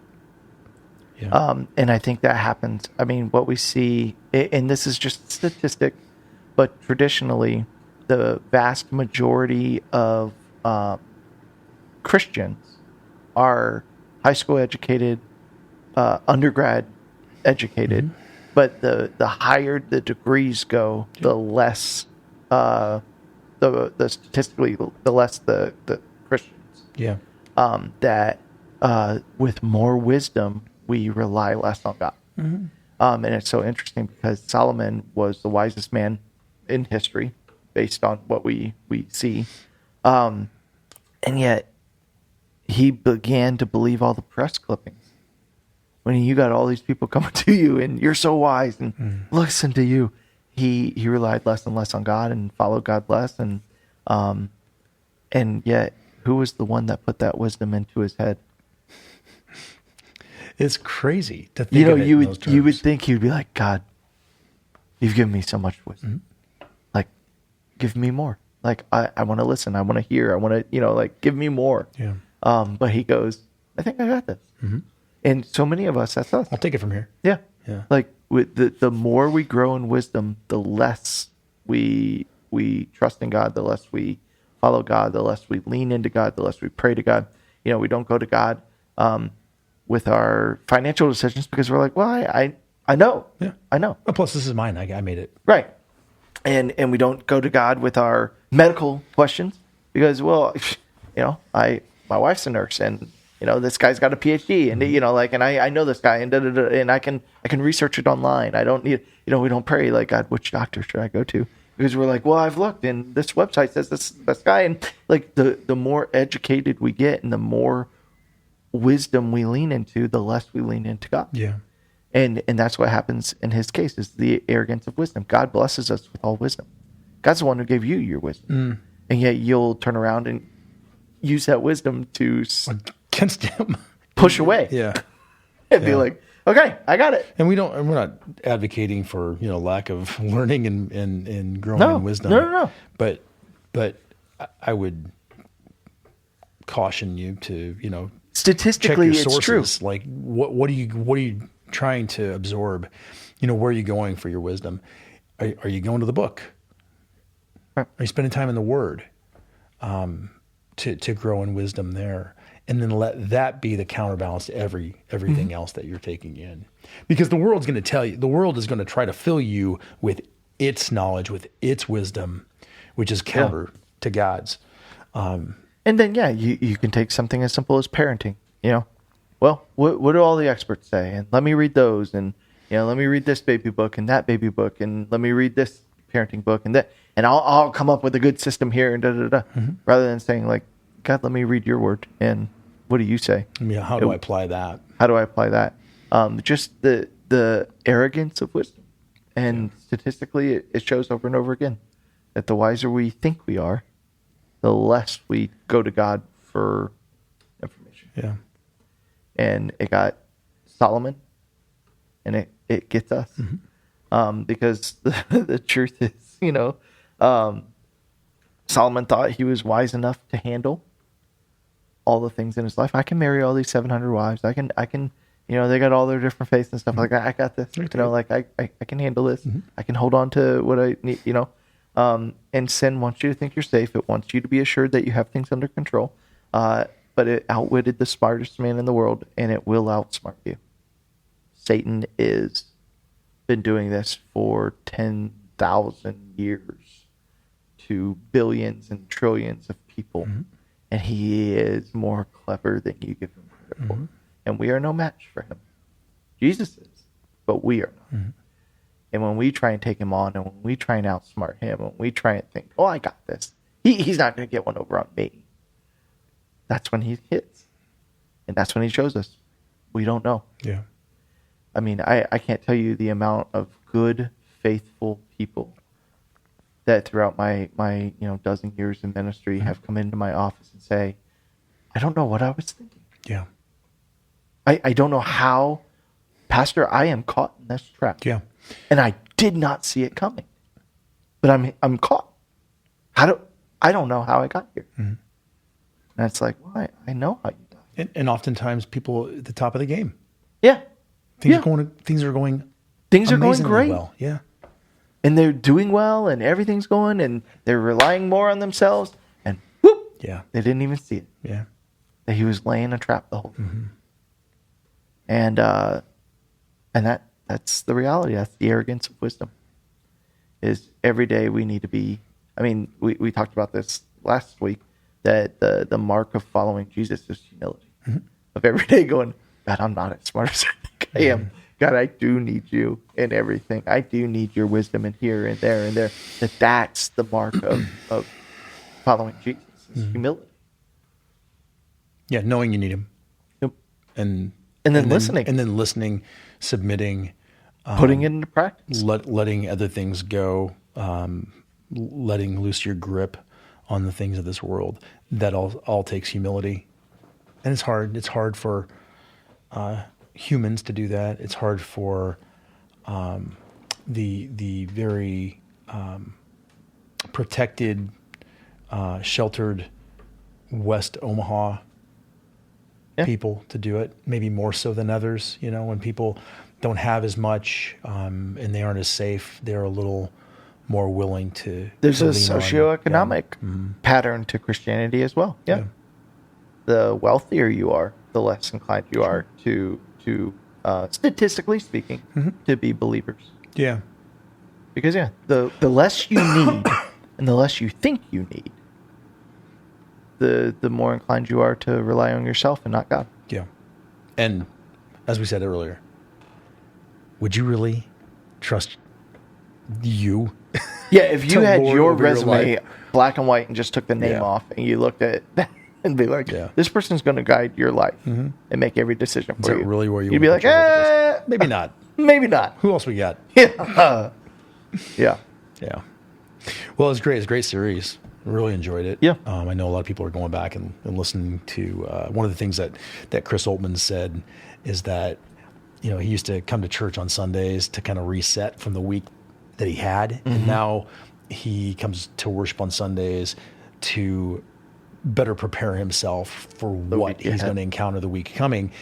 Yeah. And I think that happens. I mean, what we see, and this is just statistic, but traditionally, the vast majority of Christians are high school educated, undergrad educated, but the higher the degrees go, the less the statistically the less the Christians. Yeah. That with more wisdom we rely less on God. And it's so interesting because Solomon was the wisest man in history based on what we see. And yet he began to believe all the press clippings. When you got all these people coming to you and you're so wise and listen to you, he relied less and less on God and followed God less. And yet who was the one that put that wisdom into his head? It's crazy to think of it in those terms. You would think he'd be like, God, you've given me so much wisdom. Like, give me more. Like, I want to listen. I want to hear. I want to, like, give me more. Yeah. But he goes, I think I got this. And so many of us, that's us. I'll take it from here. Yeah. Yeah. Like, with the more we grow in wisdom, the less we trust in God, the less we follow God, the less we lean into God, the less we pray to God. We don't go to God with our financial decisions because we're like, well, I know. Yeah. I know. Well, plus, this is mine. I made it. Right. And we don't go to God with our medical questions because, well, my wife's a nurse, and this guy's got a PhD, and and I know this guy, and and I can research it online. I don't need, we don't pray like, God, which doctor should I go to? Because we're like, well, I've looked, and this website says this guy, and like the more educated we get, and the more wisdom we lean into, the less we lean into God. Yeah. And that's what happens in his case, is the arrogance of wisdom. God blesses us with all wisdom. God's the one who gave you your wisdom. And yet you'll turn around and use that wisdom to Against him. push away. Yeah. And be like, okay, I got it. And we're not advocating for, lack of learning and growing No, in wisdom. no. But I would caution you to, check Statistically, your it's sources. true. Like what are you trying to absorb? Where are you going for your wisdom? Are you going to the book? Right. Are you spending time in the Word to grow in wisdom there? And then let that be the counterbalance to everything else that you're taking in. Because the world's going to tell you, the world is going to try to fill you with its knowledge, with its wisdom, which is counter to God's. And then, you can take something as simple as parenting. Well, what do all the experts say? And let me read those. And, let me read this baby book and that baby book. And let me read this parenting book and that. And I'll come up with a good system here and da-da-da. Rather than saying, like, God, let me read your word. And what do you say? How do I apply that? How do I apply that? Just the arrogance of wisdom. And statistically, it shows over and over again that the wiser we think we are, the less we go to God for information. Yeah. And it got Solomon, and it gets us. Because the truth is, Solomon thought he was wise enough to handle all the things in his life. I can marry all these 700 wives. I can, they got all their different faiths and stuff like that. I got this, I can handle this. I can hold on to what I need, and sin wants you to think you're safe. It wants you to be assured that you have things under control. But it outwitted the smartest man in the world, and it will outsmart you. Satan is been doing this for 10,000 years to billions and trillions of people. And he is more clever than you give him credit for. And we are no match for him. Jesus is, but we are not. And when we try and take him on, and when we try and outsmart him, when we try and think, oh, I got this, he's not going to get one over on me. That's when he hits. And that's when he shows us we don't know. Yeah. I mean, I can't tell you the amount of good, faithful people that throughout my dozen years in ministry have come into my office and say, I don't know what I was thinking. Yeah. I don't know how, Pastor, I am caught in this trap. Yeah. And I did not see it coming. But I'm caught. I don't know how I got here. And it's like, well, I know how you got. And oftentimes people at the top of the game. Yeah. Things are going amazingly great. Well. Yeah. And they're doing well, and everything's going, and they're relying more on themselves, and whoop, Yeah. they didn't even see it. Yeah. That he was laying a trap the whole time. And that's the reality. That's the arrogance of wisdom. Is every day we need to be. I mean, we talked about this last week, that the mark of following Jesus is humility. Of every day going, God, I'm not as smart as I think I am. God, I do need you in everything. I do need your wisdom in here and there and there. That's the mark of following Jesus, is humility. Yeah, knowing you need him. Yep. And then listening. And then listening, submitting. Putting it into practice. Letting other things go. Letting loose your grip on the things of this world. That all takes humility. And it's hard. It's hard for humans to do that. It's hard for the very protected, sheltered West Omaha people to do it. Maybe more so than others. When people don't have as much and they aren't as safe, they're a little more willing to. There's to a lean on. socioeconomic pattern to Christianity as well. Yeah. The wealthier you are, the less inclined you are to statistically speaking, to be believers. Yeah. Because the less you need and the less you think you need, the more inclined you are to rely on yourself and not God. Yeah. And as we said earlier, would you really trust you? Yeah, if you To had lord your over your resume life. black and white and just took the name Yeah. off and you looked at that and be like, Yeah. this person's going to guide your life and make every decision Is for that you. really where you You'd be want like, control of Maybe not. maybe not. Who else we got? Yeah. Yeah. Yeah. Well, it's great. It's a great series. Really enjoyed it. Yeah. I know a lot of people are going back and listening to one of the things that Chris Oltmann said is that, he used to come to church on Sundays to kind of reset from the week that he had. Mm-hmm. And now he comes to worship on Sundays to better prepare himself for what week he's ahead. going to encounter the week coming.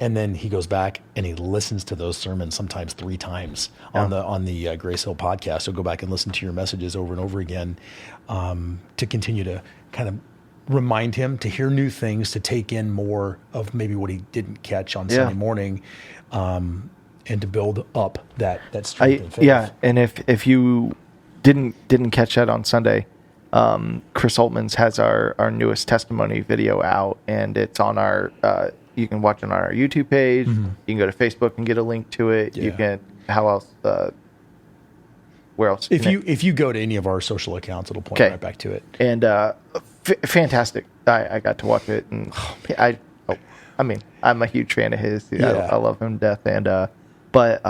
And then he goes back and he listens to those sermons sometimes 3 times on the Grace Hill podcast. So go back and listen to your messages over and over again to continue to kind of remind him to hear new things, to take in more of maybe what he didn't catch on Sunday morning, and to build up that strength and faith. Yeah, and if you didn't catch that on Sunday, Chris Oltmann's has our newest testimony video out, and it's on our. You can watch it on our YouTube page. You can go to Facebook and get a link to it. You Yeah. can. How else? Where else? If you go to any of our social accounts, it'll point Okay. right back to it. And fantastic. I got to watch it, and I'm a huge fan of his. Yeah. I love him to death, and but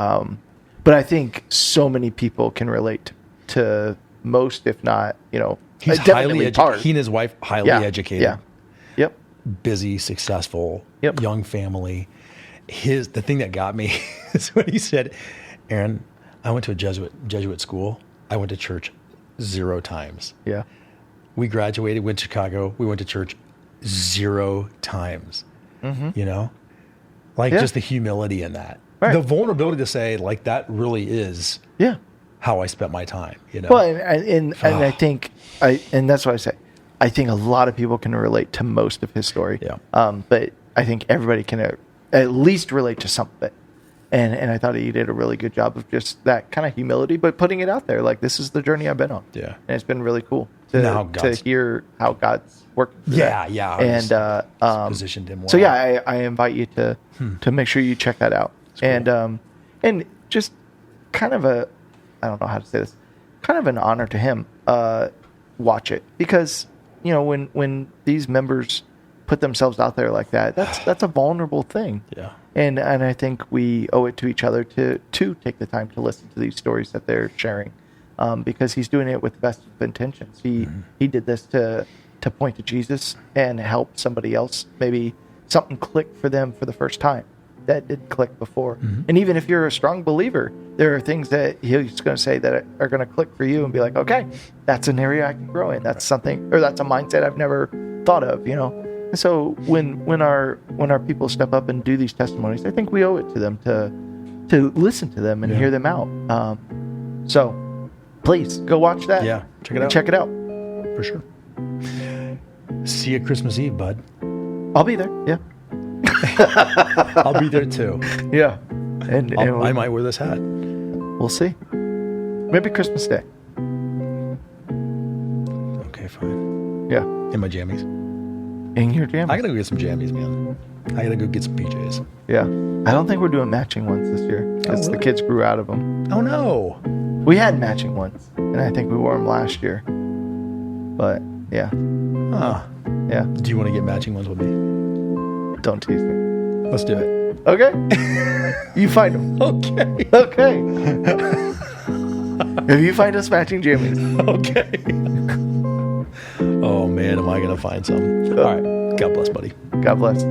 I think so many people can relate to most, if not, He's definitely highly part. he and his wife highly educated, Yeah. Yep. busy, successful, Yep. young family. The thing that got me is when he said, "Aaron, I went to a Jesuit school. I went to church 0 times. Yeah. We graduated, went to Chicago. We went to church 0 times. Like Yeah. just the humility in that, Right. the vulnerability to say, like, that really is Yeah. how I spent my time. Well, and I think and that's what I say. I think a lot of people can relate to most of his story. Yeah. But I think everybody can at least relate to some of it. And I thought he did a really good job of just that kind of humility, but putting it out there. Like, this is the journey I've been on. Yeah. And it's been really cool Now to God's- hear how God's working. through that. Yeah. And Positioned him well. so yeah, I invite you to make sure you check that out. Cool. And just kind of I don't know how to say this, kind of an honor to him. Watch it, because when these members put themselves out there like that, that's a vulnerable thing. Yeah. And I think we owe it to each other to take the time to listen to these stories that they're sharing, because he's doing it with the best of intentions. He did this to point to Jesus and help somebody else. Maybe something clicked for them for the first time that didn't click before. And even if you're a strong believer, there are things that he's going to say that are going to click for you and be like, okay, that's an area I can grow in. That's something, or that's a mindset I've never thought of. And so when our people step up and do these testimonies, I think we owe it to them to listen to them and hear them out. So please go watch that. Yeah, check it and out. Check it out. For sure. See you Christmas Eve, bud. I'll be there. Yeah. I'll be there too. Yeah. And I might wear this hat. we'll see. Maybe Christmas Day. Okay, fine. Yeah. In my jammies. In your jam. I gotta go get some jammies, man. I gotta go get some PJs. Yeah. I don't think we're doing matching ones this year because the really? kids grew out of them. Oh no. We had matching ones, and I think we wore them last year. But yeah. Huh. Yeah. Do you want to get matching ones with me? Don't tease me. Let's do it. Okay. You find them. Okay. Okay. If you find us matching jammies. Okay. Oh man, am I gonna find some? All right. God bless, buddy. God bless.